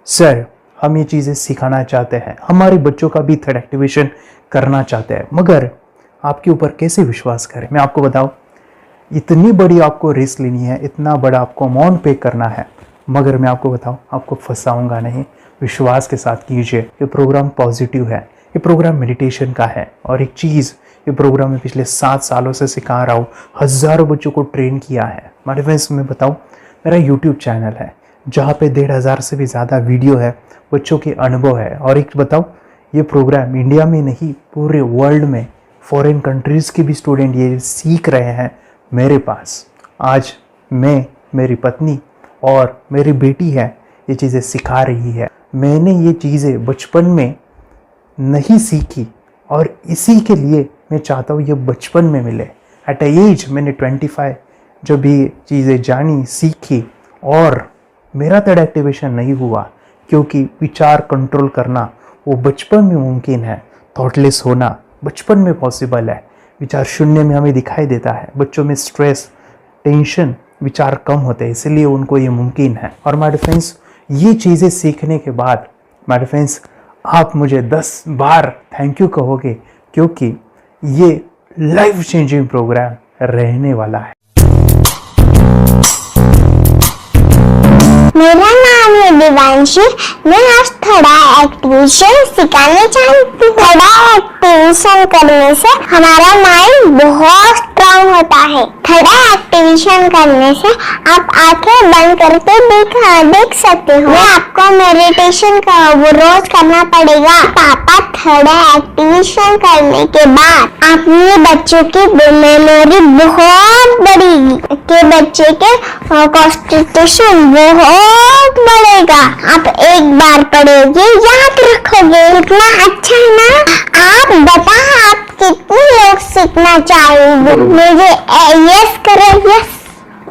सर, हम ये चीज़ें सिखाना चाहते हैं, हमारे बच्चों का भी थर्ड एक्टिवेशन करना चाहते हैं, मगर आपके ऊपर कैसे विश्वास करें? मैं आपको बताऊं, इतनी बड़ी आपको रिस्क लेनी है, इतना बड़ा आपको अमाउंट पे करना है, मगर मैं आपको बताऊं, आपको फंसाऊंगा नहीं। विश्वास के साथ कीजिए। ये प्रोग्राम पॉजिटिव है, ये प्रोग्राम मेडिटेशन का है। और एक चीज़, ये प्रोग्राम में पिछले 7 सालों से सिखा रहा हूँ, हज़ारों बच्चों को ट्रेन किया है। हमारे फ्रेंड्स, मैं बताऊँ, मेरा यूट्यूब चैनल है जहाँ पे 1,500 से भी ज़्यादा वीडियो है, बच्चों के अनुभव है। और एक बताऊँ, ये प्रोग्राम इंडिया में नहीं, पूरे वर्ल्ड में फॉरेन कंट्रीज़ के भी स्टूडेंट ये सीख रहे हैं मेरे पास। आज मैं, मेरी पत्नी और मेरी बेटी है, ये चीज़ें सिखा रही है। मैंने ये चीज़ें बचपन में नहीं सीखी और इसी के लिए मैं चाहता हूँ ये बचपन में मिले। एट अ एज मैंने 25 जब ये चीज़ें जानी, सीखी, और मेरा थर्ड एक्टिवेशन नहीं हुआ क्योंकि विचार कंट्रोल करना वो बचपन में मुमकिन है। थॉटलेस होना बचपन में पॉसिबल है। विचार शून्य में हमें दिखाई देता है। बच्चों में स्ट्रेस, टेंशन, विचार कम होते हैं, इसलिए उनको ये मुमकिन है। और हमारे फ्रेंड्स, ये चीज़ें सीखने के बाद हमारे फ्रेंड्स, आप मुझे 10 बार थैंक यू कहोगे, क्योंकि ये लाइफ चेंजिंग प्रोग्राम रहने वाला है। मेरा नाम है दिवांशी। मैं आज थोड़ा एक्टिवेशन सिखाना चाहती हूँ। थोड़ा एक्टिवेशन करने से हमारा माइंड बहुत स्ट्रॉन्ग होता है। थर्ड आई एक्टिवेशन करने से आप आंखें बंद करके देख सकते हो। मैं आपको मेडिटेशन का वो रोज करना पड़ेगा। पापा थर्ड आई एक्टिवेशन करने के बाद अपने बच्चों की मेमोरी बहुत बढ़ेगी, के बच्चे के कॉन्सेंट्रेशन बहुत बढ़ेगा। आप एक बार पढ़ोगे याद रखोगे, इतना अच्छा है ना। आप बता आप कितने लोग सीखना चाहोगे? मुझे यस करो, यस।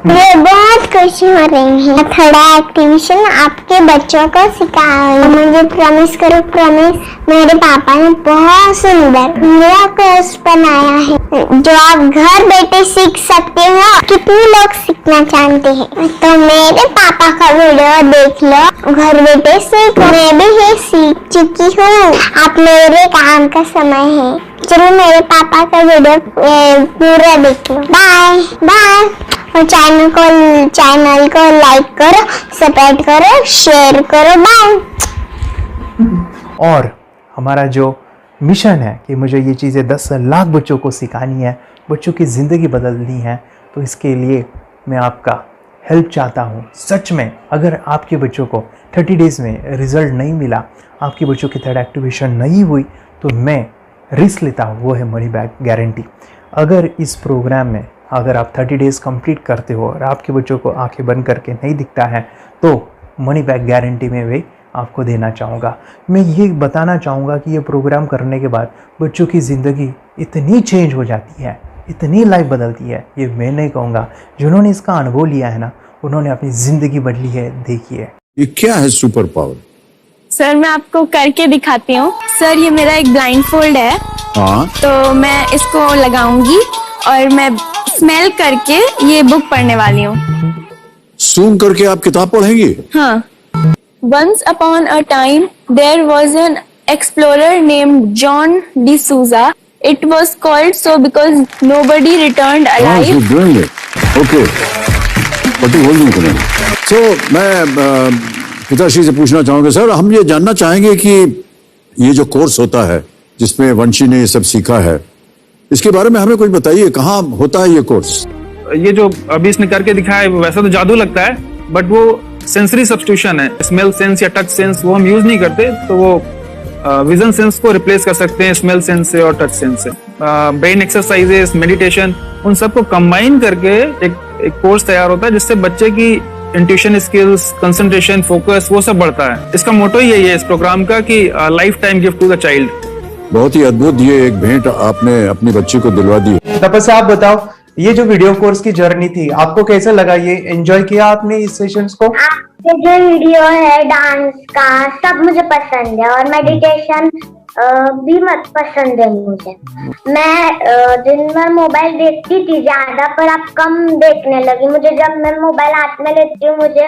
मुझे बहुत खुशी हो रही है। थोड़ा एक्टिवेशन आपके बच्चों को सिखाओ। मुझे प्रॉमिस करो, प्रॉमिस। मेरे पापा ने बहुत सुंदर मेरा कोर्स बनाया है जो आप घर बैठे सीख सकते हो। कितने लोग सीखना चाहते हैं तो मेरे पापा का वीडियो देख लो, घर बैठे सीखो। मैं भी ये सीख चुकी हूँ। आप मेरे काम का समय है, चलो मेरे पापा का वीडियो पूरा देख लो। Bye bye. और चैनल को लाइक करो, सब्सक्राइब करो, शेयर करो। बाय। और हमारा जो मिशन है कि मुझे ये चीज़ें 10 लाख बच्चों को सिखानी है, बच्चों की ज़िंदगी बदलनी है, तो इसके लिए मैं आपका हेल्प चाहता हूँ। सच में अगर आपके बच्चों को 30 डेज़ में रिज़ल्ट नहीं मिला, आपके बच्चों की थर्ड एक्टिवेशन नहीं हुई, तो मैं रिस्क लेता हूँ, वो है मनी बैक गारंटी। अगर इस प्रोग्राम में अगर आप 30 डेज़ कंप्लीट करते हो और आपके बच्चों को आंखें बंद करके नहीं दिखता है, तो मनी बैक गारंटी में भी आपको देना चाहूँगा। मैं ये बताना चाहूँगा कि ये प्रोग्राम करने के बाद बच्चों की ज़िंदगी इतनी चेंज हो जाती है, इतनी लाइफ बदलती है, ये मैं नहीं कहूँगा। जिन्होंने इसका अनुभव लिया है ना, उन्होंने अपनी ज़िंदगी बदली है। देखिए ये क्या है सुपर पावर? सर मैं आपको करके दिखाती हूँ। सर ये मेरा एक ब्लाइंड फोल्ड है। हाँ, तो मैं इसको लगाऊंगी और मैं स्मेल करके ये बुक पढ़ने वाली हूँ। सूंघ करके आप किताब पढ़ेंगी? हाँ। Once upon a time, there was an explorer named John D'Souza. It was called so because nobody returned alive. you're doing it. Okay. What are you holding today? So, मैं पिताश्री से पूछना चाहूँगा, सर हम ये जानना चाहेंगे कि ये जो कोर्स होता है जिसमें वंशी ने ये सब सीखा है, इसके बारे में हमें कुछ बताइए। कहाँ होता है ये कोर्स? ये जो अभी इसने करके दिखाया है वैसा तो जादू लगता है, बट वो सेंसरी सब्स्टिट्यूशन है। स्मेल सेंस या टच सेंस वो हम यूज नहीं करते, तो वो विजन सेंस को रिप्लेस कर सकते हैं स्मेल सेंस से और टच सेंस से। ब्रेन एक्सरसाइजेस, मेडिटेशन, उन सबको कंबाइन करके एक कोर्स तैयार होता है जिससे बच्चे की इंट्यूशन स्किल्स, कंसंट्रेशन, फोकस वो सब बढ़ता है। इसका मोटो ही यही है इस प्रोग्राम का कि lifetime gift to the child. बहुत ही अद्भुत ये एक भेंट आपने अपनी बच्ची को दिलवा दी। तपस्या आप बताओ, ये जो वीडियो कोर्स की जर्नी थी आपको कैसा लगा? ये एंजॉय किया आपने इस सेशंस को? आपके जो वीडियो है डांस का सब मुझे पसंद है और मेडिटेशन भी मत पसंद है मुझे। मैं दिन भर मोबाइल देखती थी ज्यादा, पर अब कम देखने लगी। मुझे जब मैं मोबाइल हाथ में लेती हूँ मुझे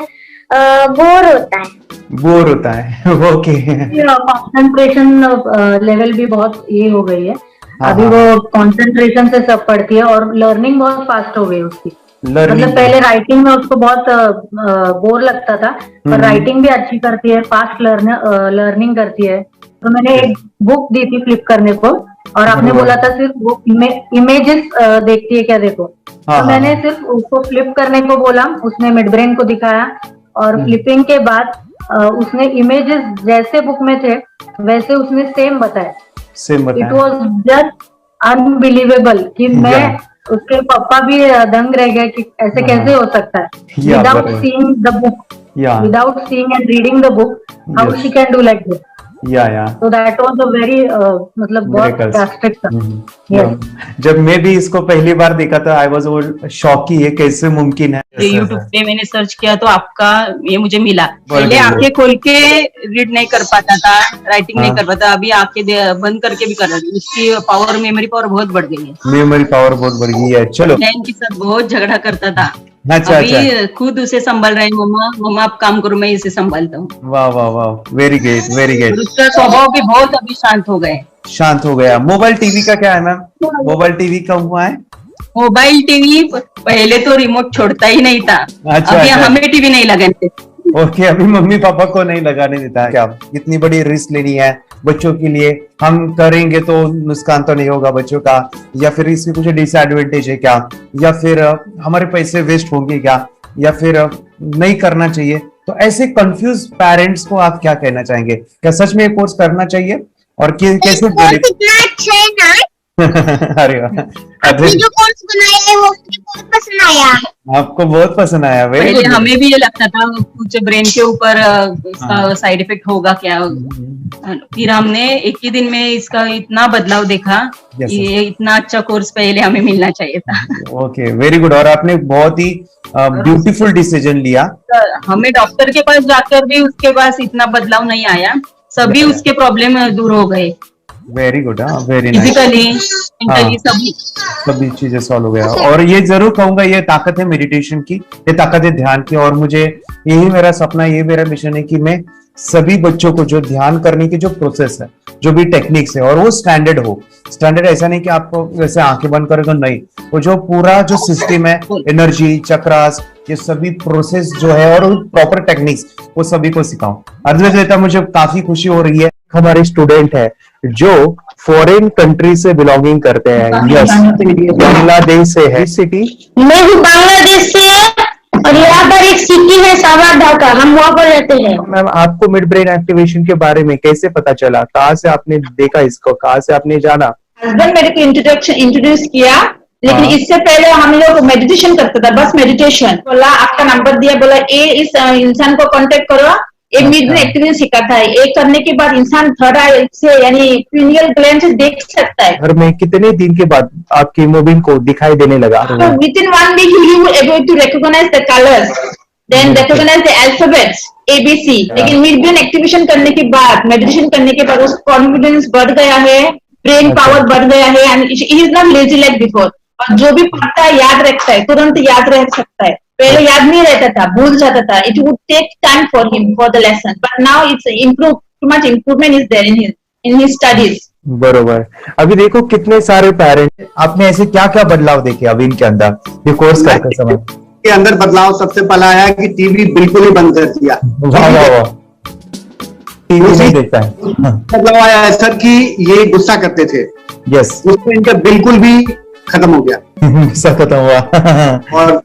बोर होता है। ओके। कंसंट्रेशन लेवल भी बहुत ये हो गई है। अभी वो कंसंट्रेशन से सब पढ़ती है और लर्निंग बहुत फास्ट हो गई उसकी। मतलब पहले राइटिंग में उसको बहुत बोर लगता था, पर राइटिंग भी अच्छी करती है, फास्ट लर्निंग करती है। तो मैंने एक बुक दी थी फ्लिप करने को और आपने बोला था सिर्फ वो इमेजेस देखती है क्या, देखो। तो मैंने सिर्फ उसको फ्लिप करने को बोला, उसने मिड ब्रेन को दिखाया और फ्लिपिंग के बाद उसने इमेजेस जैसे बुक में थे वैसे उसने सेम बताया। इट वॉज जस्ट अनबिलीवेबल कि मैं उसके पापा भी दंग रह गए कि ऐसे कैसे हो सकता है। Without seeing the book, without seeing and reading the book, how she can do like this. So that was a very मतलब बहुत ड्रास्टिक था। जब मैं भी इसको पहली बार देखा था आई वाज शॉक कि ये कैसे मुमकिन है। यूट्यूब पे मैंने सर्च किया तो आपका ये मुझे मिला। पहले आंखें खोल के रीड नहीं कर पाता था, राइटिंग नहीं कर पाता, अभी आंखें बंद करके भी कर रही हूँ। उसकी पावर, मेमोरी पावर बहुत बढ़ गई है। मेमोरी पावर बहुत बढ़ गई है। चलो, बहन के साथ बहुत झगड़ा करता था, अच्छा, अभी खुद उसे संभाल रहे हैं। मम्मा आप काम करो, मैं इसे संभालता हूँ। वाह वाह वाह, वेरी ग्रेट वेरी ग्रेट। उसका स्वभाव भी बहुत अभी शांत हो गए। शांत हो गया। मोबाइल टीवी का क्या है मैम? मोबाइल टीवी कब हुआ है? मोबाइल टीवी पहले तो रिमोट छोड़ता ही नहीं था। अच्छा, अभी अच्छा। हमें टीवी नहीं लगाने ओके, अभी मम्मी पापा को नहीं लगाने देता है क्या? इतनी बड़ी रिस्क लेनी है बच्चों के लिए, हम करेंगे तो नुकसान तो नहीं होगा बच्चों का, या फिर इसकी कुछ डिसएडवांटेज है क्या, या फिर हमारे पैसे वेस्ट होंगे क्या, या फिर नहीं करना चाहिए? तो ऐसे कंफ्यूज पेरेंट्स को आप क्या कहना चाहेंगे? क्या सच में ये कोर्स करना चाहिए और कैसे कितना अच्छा है ना। अरे वाह, आपने जो कोर्स बनाया है वो मुझे बहुत पसंद आया। आपको बहुत पसंद आया? वेरी पहले गुड। हमें भी ये लगता था कुछ ब्रेन के ऊपर इसका साइड इफेक्ट होगा क्या, फिर हमने एक ही दिन में इसका इतना बदलाव देखा। Yes, ये इतना अच्छा कोर्स पहले हमें मिलना चाहिए था। Okay, very good. और आपने बहुत ही ब्यूटीफुल डिसीजन लिया। हमें डॉक्टर के पास जाकर भी उसके पास इतना बदलाव नहीं आया, सभी उसके प्रॉब्लम दूर हो गए, very good, very nice. Physically mentally सभी चीजें सॉल्व हो गया। और ये जरूर कहूंगा, ये ताकत है मेडिटेशन की, ये ताकत है ध्यान की। और मुझे यही मेरा सपना, ये मेरा मिशन है कि मैं सभी बच्चों को जो ध्यान करने की जो प्रोसेस है, जो भी टेक्निक्स है, और वो स्टैंडर्ड हो। स्टैंडर्ड ऐसा नहीं कि आपको वैसे आंखें बंद करेगा, नहीं, वो जो पूरा जो सिस्टम है, एनर्जी चक्रास, ये सभी प्रोसेस जो है और प्रॉपर टेक्निक्स, वो सभी को सिखाऊं। अर्जुन, मुझे काफी खुशी हो रही है। हमारे स्टूडेंट है जो फॉरेन कंट्री से बिलोंगिंग करते हैं। यस, बांग्लादेश से है। सिटी मैं हूँ बांग्लादेश से और यहाँ पर एक सिटी है सावर ढाका, हम वहाँ पर रहते हैं। मैम, आपको मिड ब्रेन एक्टिवेशन के बारे में कैसे पता चला? कहाँ से आपने देखा इसको, कहाँ से आपने जाना? हस्बैंड मेरे को इंट्रोड्यूस किया, लेकिन इससे पहले हम लोग मेडिटेशन करते थे, बस मेडिटेशन। बोला आपका नंबर दिया, बोला ये इस इंसान को कांटेक्ट करो, ये मिड ब्रेन एक्टिवेशन सिखाता है। ये करने के बाद इंसान थर्ड आई से यानी पिनियल ग्लैंड से देख सकता है। घर में कितने दिन के बाद आपकी हीमोग्लोबिन को दिखाई देने लगा? Within 1 week you will able to recognise the colours, then recognise the alphabets ABC। लेकिन मिड ब्रेन एक्टिवेशन करने के बाद, मेडिटेशन करने के बाद उसका कॉन्फिडेंस बढ़ गया है, ब्रेन पावर बढ़ गया है, and he is not lazy like before. और जो भी पढ़ता है याद रखता है, तुरंत याद रह सकता है। पहले याद नहीं रहता था, भूल जाता था। It would take time for him for the lesson, but now it's improve, too much improvement is there in his studies. बरोबर। अभी देखो कितने सारे पेरेंट्स, आपने ऐसे क्या क्या बदलाव देखे अभी इनके अंदर ये कोर्स करते समय? के अंदर बदलाव सबसे पहला आया कि टीवी बिल्कुल ही बंद कर दिया। वाह वाह वाह, टीवी नहीं देखता है। बदलाव आया है सर कि ये गुस्सा करते थे। यस, गुस्सा इनका बिल्कुल भी खत्म हो गया। गुस्सा खत्म हुआ। और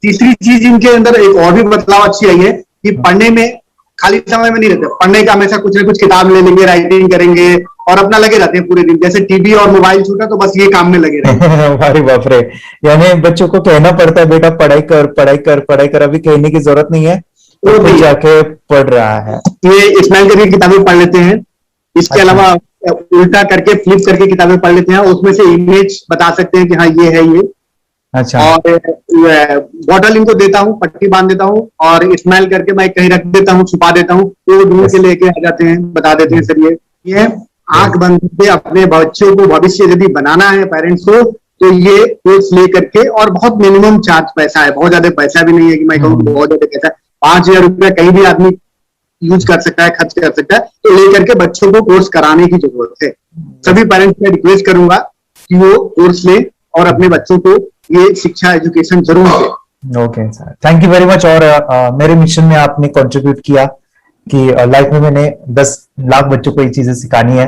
तीसरी चीज इनके अंदर एक और भी बदलाव अच्छी आई है कि पढ़ने में खाली समय में नहीं रहते, पढ़ने का हमेशा कुछ ना कुछ किताब ले लेंगे, राइटिंग करेंगे और अपना लगे रहते हैं पूरे दिन। जैसे टीवी और मोबाइल छूटा तो बस ये काम में लगे रहते। अरे बाप रे, यानी बच्चों को कहना पड़ता है बेटा पढ़ाई कर, पढ़ाई कर, पढ़ाई कर। अभी कहने की जरूरत नहीं है, वो तो जाके पढ़ रहा है। ये स्माइल करके किताबें पढ़ लेते हैं। इसके अलावा उल्टा करके, फ्लिप करके किताबें पढ़ लेते हैं, उसमें से इमेज बता सकते हैं कि हाँ ये है ये। अच्छा। और बॉटल इनको देता हूँ, पट्टी बांध देता हूँ और स्माइल करके मैं कहीं रख देता हूँ, छुपा देता हूँ, तो ढूंढ के लेके आ जाते हैं, बता देते हैं सर ये आंख बंद करके अपने बच्चों को भविष्य यदि बनाना है पेरेंट्स को, तो ये कोर्स ले करके। और बहुत मिनिमम चार्ज पैसा है, बहुत ज्यादा पैसा भी नहीं है कि मैं कहूँ बहुत ज्यादा पैसा है। 5,000 रुपया कहीं भी आदमी यूज कर सकता है, खर्च कर सकता है। तो लेकर के बच्चों को कोर्स कराने की जरूरत है। सभी पेरेंट्स से रिक्वेस्ट करूंगा कि वो कोर्स ले और अपने बच्चों को ये शिक्षा, एजुकेशन जरूर दे। Okay sir, thank you very much. और मेरे मिशन में आपने कंट्रीब्यूट किया कि लाइफ में मैंने 10 लाख बच्चों को ये चीजें सिखानी है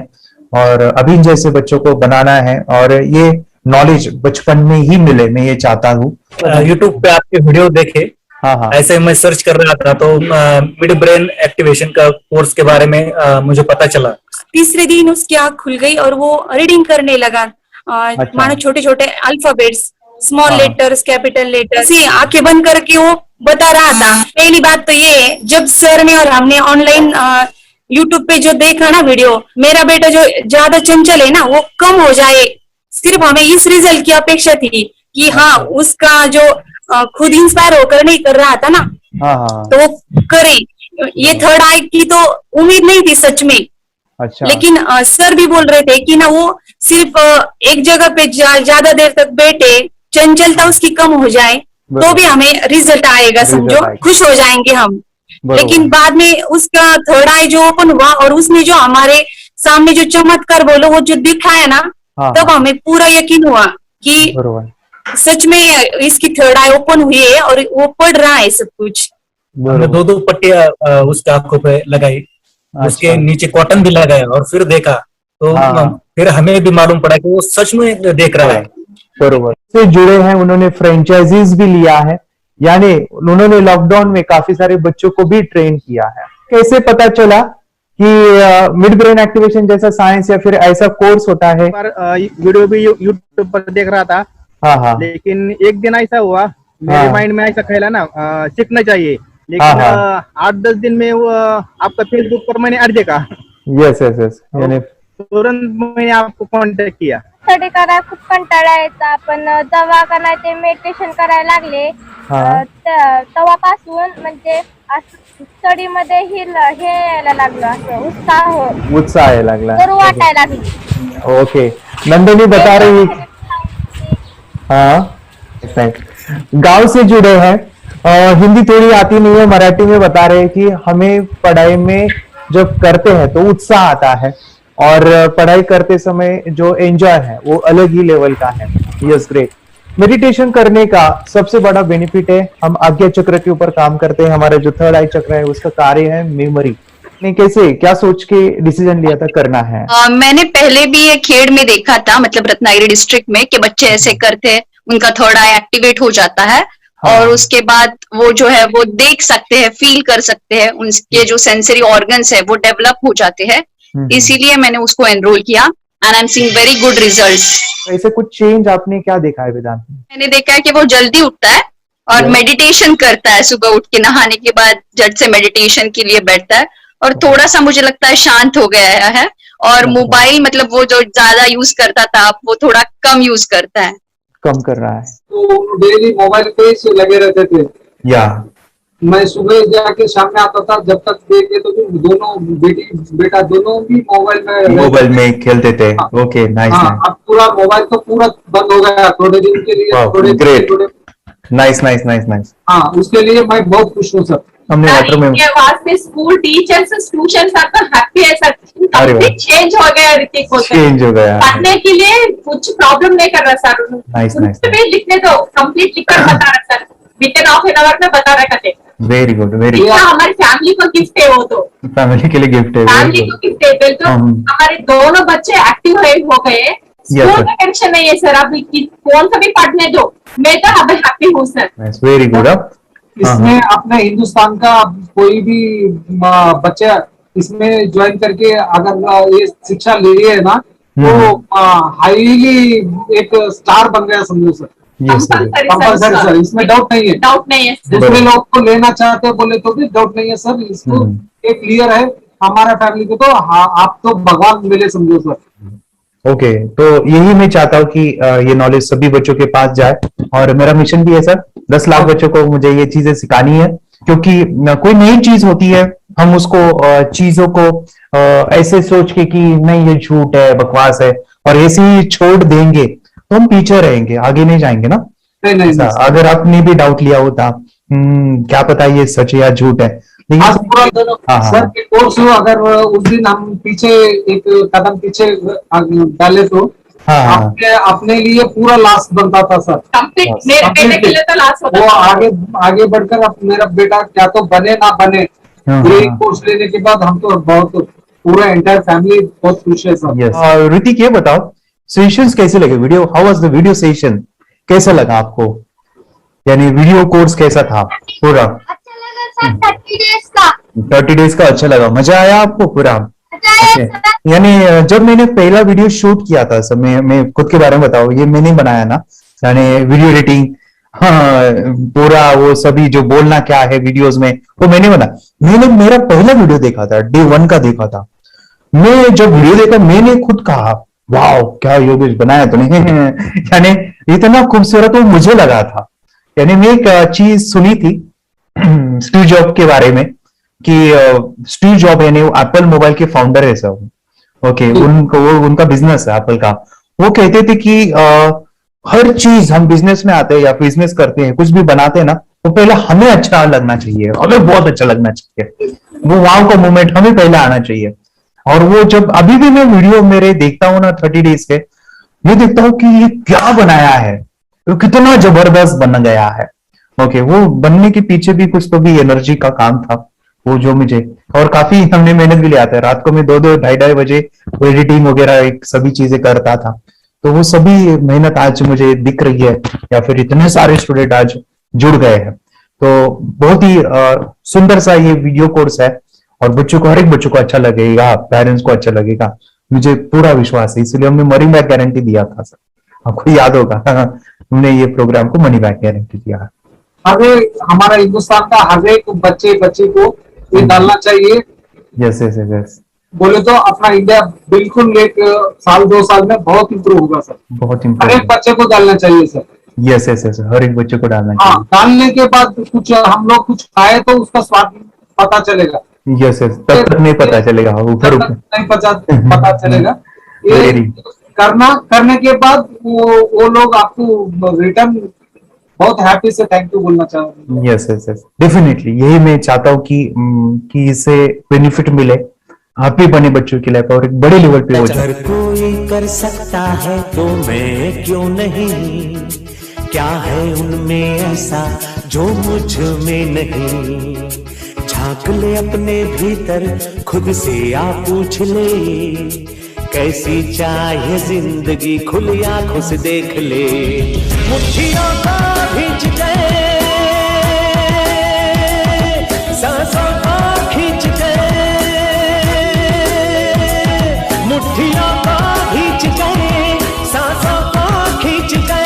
और अभी जैसे बच्चों को बनाना है, और ये नॉलेज बचपन में ही मिले, मैं ये चाहता हूँ। यूट्यूब पे आपके वीडियो देखे, हाँ, ऐसे मैं सर्च कर रहा था तो मिड ब्रेन एक्टिवेशन का कोर्स के बारे में मुझे पता चला। तीसरे दिन उसकी आंख खुल गई और वो रीडिंग करने लगा। मानो छोटे छोटे alphabets, small letters, capital letters, आंखें बंद करके वो बता रहा था। पहली बात तो ये, जब सर ने और हमने ऑनलाइन यूट्यूब पे जो देखा ना वीडियो, मेरा बेटा जो ज्यादा चंचल है ना वो कम हो जाए, सिर्फ हमें इस रिजल्ट की अपेक्षा थी कि हाँ उसका जो खुद इंस्पायर होकर नहीं कर रहा था ना, तो वो करे। ये थर्ड आई की तो उम्मीद नहीं थी सच में। अच्छा। लेकिन सर भी बोल रहे थे कि ना वो सिर्फ एक जगह पे ज्यादा देर तक बैठे, चंचलता उसकी कम हो जाए तो भी हमें रिजल्ट आएगा, समझो, खुश हो जाएंगे हम। लेकिन बाद में उसका थर्ड आई जो ओपन हुआ और उसने जो हमारे सामने जो चमत्कार बोलो वो जो दिखाया ना, तब हमें पूरा यकीन हुआ कि सच में इसकी थर्ड आई ओपन हुई है और वो पढ़ रहा है सब कुछ। हमने 2-2 पट्टियां उसके आंखों पे लगाई, उसके नीचे कॉटन भी लगाया और फिर देखा तो फिर हमें भी मालूम पड़ा कि वो सच में देख रहा है। बरोबर से जुड़े हैं, उन्होंने फ्रेंचाइजीज भी लिया है, यानी उन्होंने लॉकडाउन में काफी सारे बच्चों को भी ट्रेन किया है। कैसे पता चला कि मिड ब्रेन एक्टिवेशन जैसा साइंस या फिर ऐसा कोर्स होता है? वीडियो भी यूट्यूब पर देख रहा था। हाँ। लेकिन एक दिन ऐसा हुआ मेरे माइंड में ऐसा खेला ना सीखना चाहिए, लेकिन 8-10 दिन में वो आपका फेसबुक पर मैंने ऐड देखा। यस यस यस, यानी तुरंत मैंने आपको कॉन्टॅक्ट किया। स्टडी करायला खूप कंटाळा यायचा, पण जेव्हा का नाही ते मेडिटेशन करायला लागले तेव्हापासून म्हणजे स्टडी मध्ये हे यायला लागलं, असं उत्साह यायला लागला, बरं वाटायला लागली। ओके, नंदिनी बता रही, हाँ गांव से जुड़े हैं, हिंदी थोड़ी आती नहीं है, मराठी में बता रहे हैं कि हमें पढ़ाई में जब करते हैं तो उत्साह आता है और पढ़ाई करते समय जो एंजॉय है वो अलग ही लेवल का है। Yes great. मेडिटेशन करने का सबसे बड़ा बेनिफिट है, हम आज्ञा चक्र के ऊपर काम करते हैं, हमारा जो थर्ड आई चक्र है उसका कार्य है मेमोरी। ने कैसे क्या सोच के डिसीजन लिया था करना है? मैंने पहले भी एक खेड़ में देखा था, मतलब रत्नागिरी डिस्ट्रिक्ट में, कि बच्चे ऐसे करते हैं, उनका थर्ड आई एक्टिवेट हो जाता है और उसके बाद वो जो है वो देख सकते हैं, फील कर सकते हैं, उनके जो सेंसरी ऑर्गन्स है वो डेवलप हो जाते हैं। इसीलिए मैंने उसको एनरोल किया and I am seeing very good results. ऐसे कुछ चेंज आपने क्या देखा है वेदांत में? मैंने देखा है कि वो जल्दी उठता है और मेडिटेशन करता है, सुबह उठ के नहाने के बाद झट से मेडिटेशन के लिए बैठता है और थोड़ा सा मुझे लगता है शांत हो गया है और मोबाइल मतलब वो जो ज्यादा यूज करता था वो थोड़ा कम यूज करता है, कम कर रहा है। तो डेली मोबाइल पे से लगे रहते थे, या मैं सुबह जाके शाम में आता था, जब तक देखे तो दोनों बेटा दोनों भी मोबाइल में खेलते थे। Okay, nice. अब पूरा मोबाइल तो पूरा बंद हो गया थोड़े दिन के लिए। Great, nice nice nice nice. हाँ, उसके लिए मैं बहुत खुश हूँ सर। हमने लेटर में वास्ते स्कूल टीचर्स ट्यूशन सब हैप्पी है सर, कंप्लीट चेंज हो गया ऋतिक को, चेंज हो गया, पढ़ने के लिए कुछ प्रॉब्लम नहीं कर रहा सर। Nice nice. लिखने दो, कंप्लीट लिखकर बता रहा sir, with in half an hour में बता रहा है। Very good, very good. हमारी फैमिली को गिफ्ट है, वो तो फैमिली के लिए गिफ्ट है, फैमिली को गिफ्ट है। तो हमारे दोनों बच्चे एक्टिव हो गए, स्कूल का टेंशन नहीं है सर, अभी कौन सा भी पढ़ने दो, मैं तो अभी हैप्पी हूँ सर। Very good. इसमें अपने हिंदुस्तान का कोई भी बच्चा इसमें ज्वाइन करके अगर ये शिक्षा ले है ना तो हाईली एक स्टार बन गया समझो सर। कंपल्सरी सर, इसमें डाउट नहीं है, डाउट नहीं है। दूसरे लोग को लेना चाहते हैं बोले तो भी डाउट नहीं है सर, इसको एक क्लियर है हमारा फैमिली को, तो आप तो भगवान मिले समझो सर। ओके, तो यही मैं चाहता हूँ कि ये नॉलेज सभी बच्चों के पास जाए और मेरा मिशन भी है सर, 10 लाख बच्चों को मुझे ये चीजें सिखानी है, क्योंकि कोई नई चीज होती है हम उसको चीजों को ऐसे सोच के कि नहीं ये झूठ है, बकवास है और ऐसे ही छोड़ देंगे तो हम पीछे रहेंगे, आगे नहीं जाएंगे ना। नहीं, अगर आपने भी डाउट लिया होता क्या पता ये सच या झूठ है, सर के कोर्स हो, अगर उस दिन हम पीछे एक कदम पीछे डाले तो अपने लिए पूरा लास्ट बनता था सर, मेरे बेटे के लिए तो लास्ट होता वो आगे बढ़कर अब मेरा बेटा क्या तो बने ना बने, ये कोर्स लेने के बाद हम तो बहुत पूरा एंटायर फैमिली बहुत खुश है सर। ऋतिक ये बताओ सेशंस कैसे लगे, video how was the video session, कैसा लगा आपको, यानी वीडियो कोर्स कैसा था पूरा? अच्छा लगा सर, 30 डेज का अच्छा लगा, मजा आया आपको पूरा? यानी जब मैंने पहला वीडियो शूट किया था सब, मैं खुद के बारे में बताओ, ये मैंने बनाया ना, यानी वीडियो एडिटिंग, पूरा वो सभी जो बोलना क्या है वीडियोस में वो मैंने बना। मैंने मेरा पहला वीडियो देखा था, डे 1 का देखा था, मैं जब वीडियो देखा मैंने खुद कहा वाह क्या योगेश बनाया तूने यानी इतना खूबसूरत वो मुझे लगा था। यानी मैं एक चीज सुनी थी स्टीव जॉब के बारे में कि स्टीव जॉब यानी वो एप्पल मोबाइल के फाउंडर है सब, ओके, उनका बिजनेस है एप्पल का, वो कहते थे कि हर चीज हम बिजनेस में आते हैं या बिजनेस करते हैं, कुछ भी बनाते हैं ना, तो पहले हमें अच्छा लगना चाहिए, हमें बहुत अच्छा लगना चाहिए, वो वाव का मोमेंट हमें पहले आना चाहिए। और वो जब अभी भी मैं वीडियो मेरे देखता हूँ ना 30 डेज के, मैं देखता हूँ कि ये क्या बनाया है, तो कितना जबरदस्त बन गया है। ओके, वो बनने के पीछे भी कुछ तो भी एनर्जी का काम था वो, जो मुझे, और काफी हमने मेहनत भी लिया था। रात को मैं 2-2 ढाई बजे एडिटिंग वगैरह सब चीजें करता था। तो वो सभी मेहनत आज मुझे दिख रही है, या फिर इतने सारे स्टूडेंट आज जुड़ गए हैं। तो बहुत ही सुंदर सा ये वीडियो कोर्स है, और बच्चों को, हर एक बच्चों को अच्छा लगेगा, पेरेंट्स को अच्छा लगेगा, मुझे पूरा विश्वास है। इसलिए हमने मनी बैक गारंटी दिया था सर, आपको याद होगा हमने ये प्रोग्राम को मनी बैक गारंटी दिया। हमारा हिंदुस्तान का हर एक बच्चे को ये डालना चाहिए। यस यस यस, बोले तो अपना इंडिया बिल्कुल 1 साल 2 साल में बहुत इम्प्रूव होगा सर, बहुत हर इम्पोर्टेंट। एक बच्चे को डालना चाहिए सर। यस यस यस, हर एक बच्चे को डालना हाँ, चाहिए। डालने के बाद कुछ हम लोग कुछ खाए तो उसका स्वाद पता चलेगा। यस यस, तब तक नहीं पता चलेगा, ऊपर ऊपर नहीं पता चलेगा। ये करने के बाद वो लोग आपको रिटर्न बहुत हैप्पी से थैंक यू बोलना चाहूंगा। यस यस यस, डेफिनेटली यही मैं चाहता हूँ कि इससे बेनिफिट मिले, आप भी बने बच्चों की लाइफ और एक बड़े लेवल पे हो जाए। अगर कोई कर सकता है तो मैं क्यों नहीं, क्या है उनमें ऐसा जो मुझ में नहीं। झांक ले अपने भीतर, खुद से आ पूछ ले, कैसी चाहे जिंदगी, खुली आंखों से देख ले। मुट्ठियों को खींच के, सांसों को खींच के, मुट्ठियों को खींच के, सांसों को खींच के,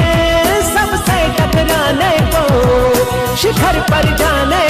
सबसे टकराने को, शिखर पर जाने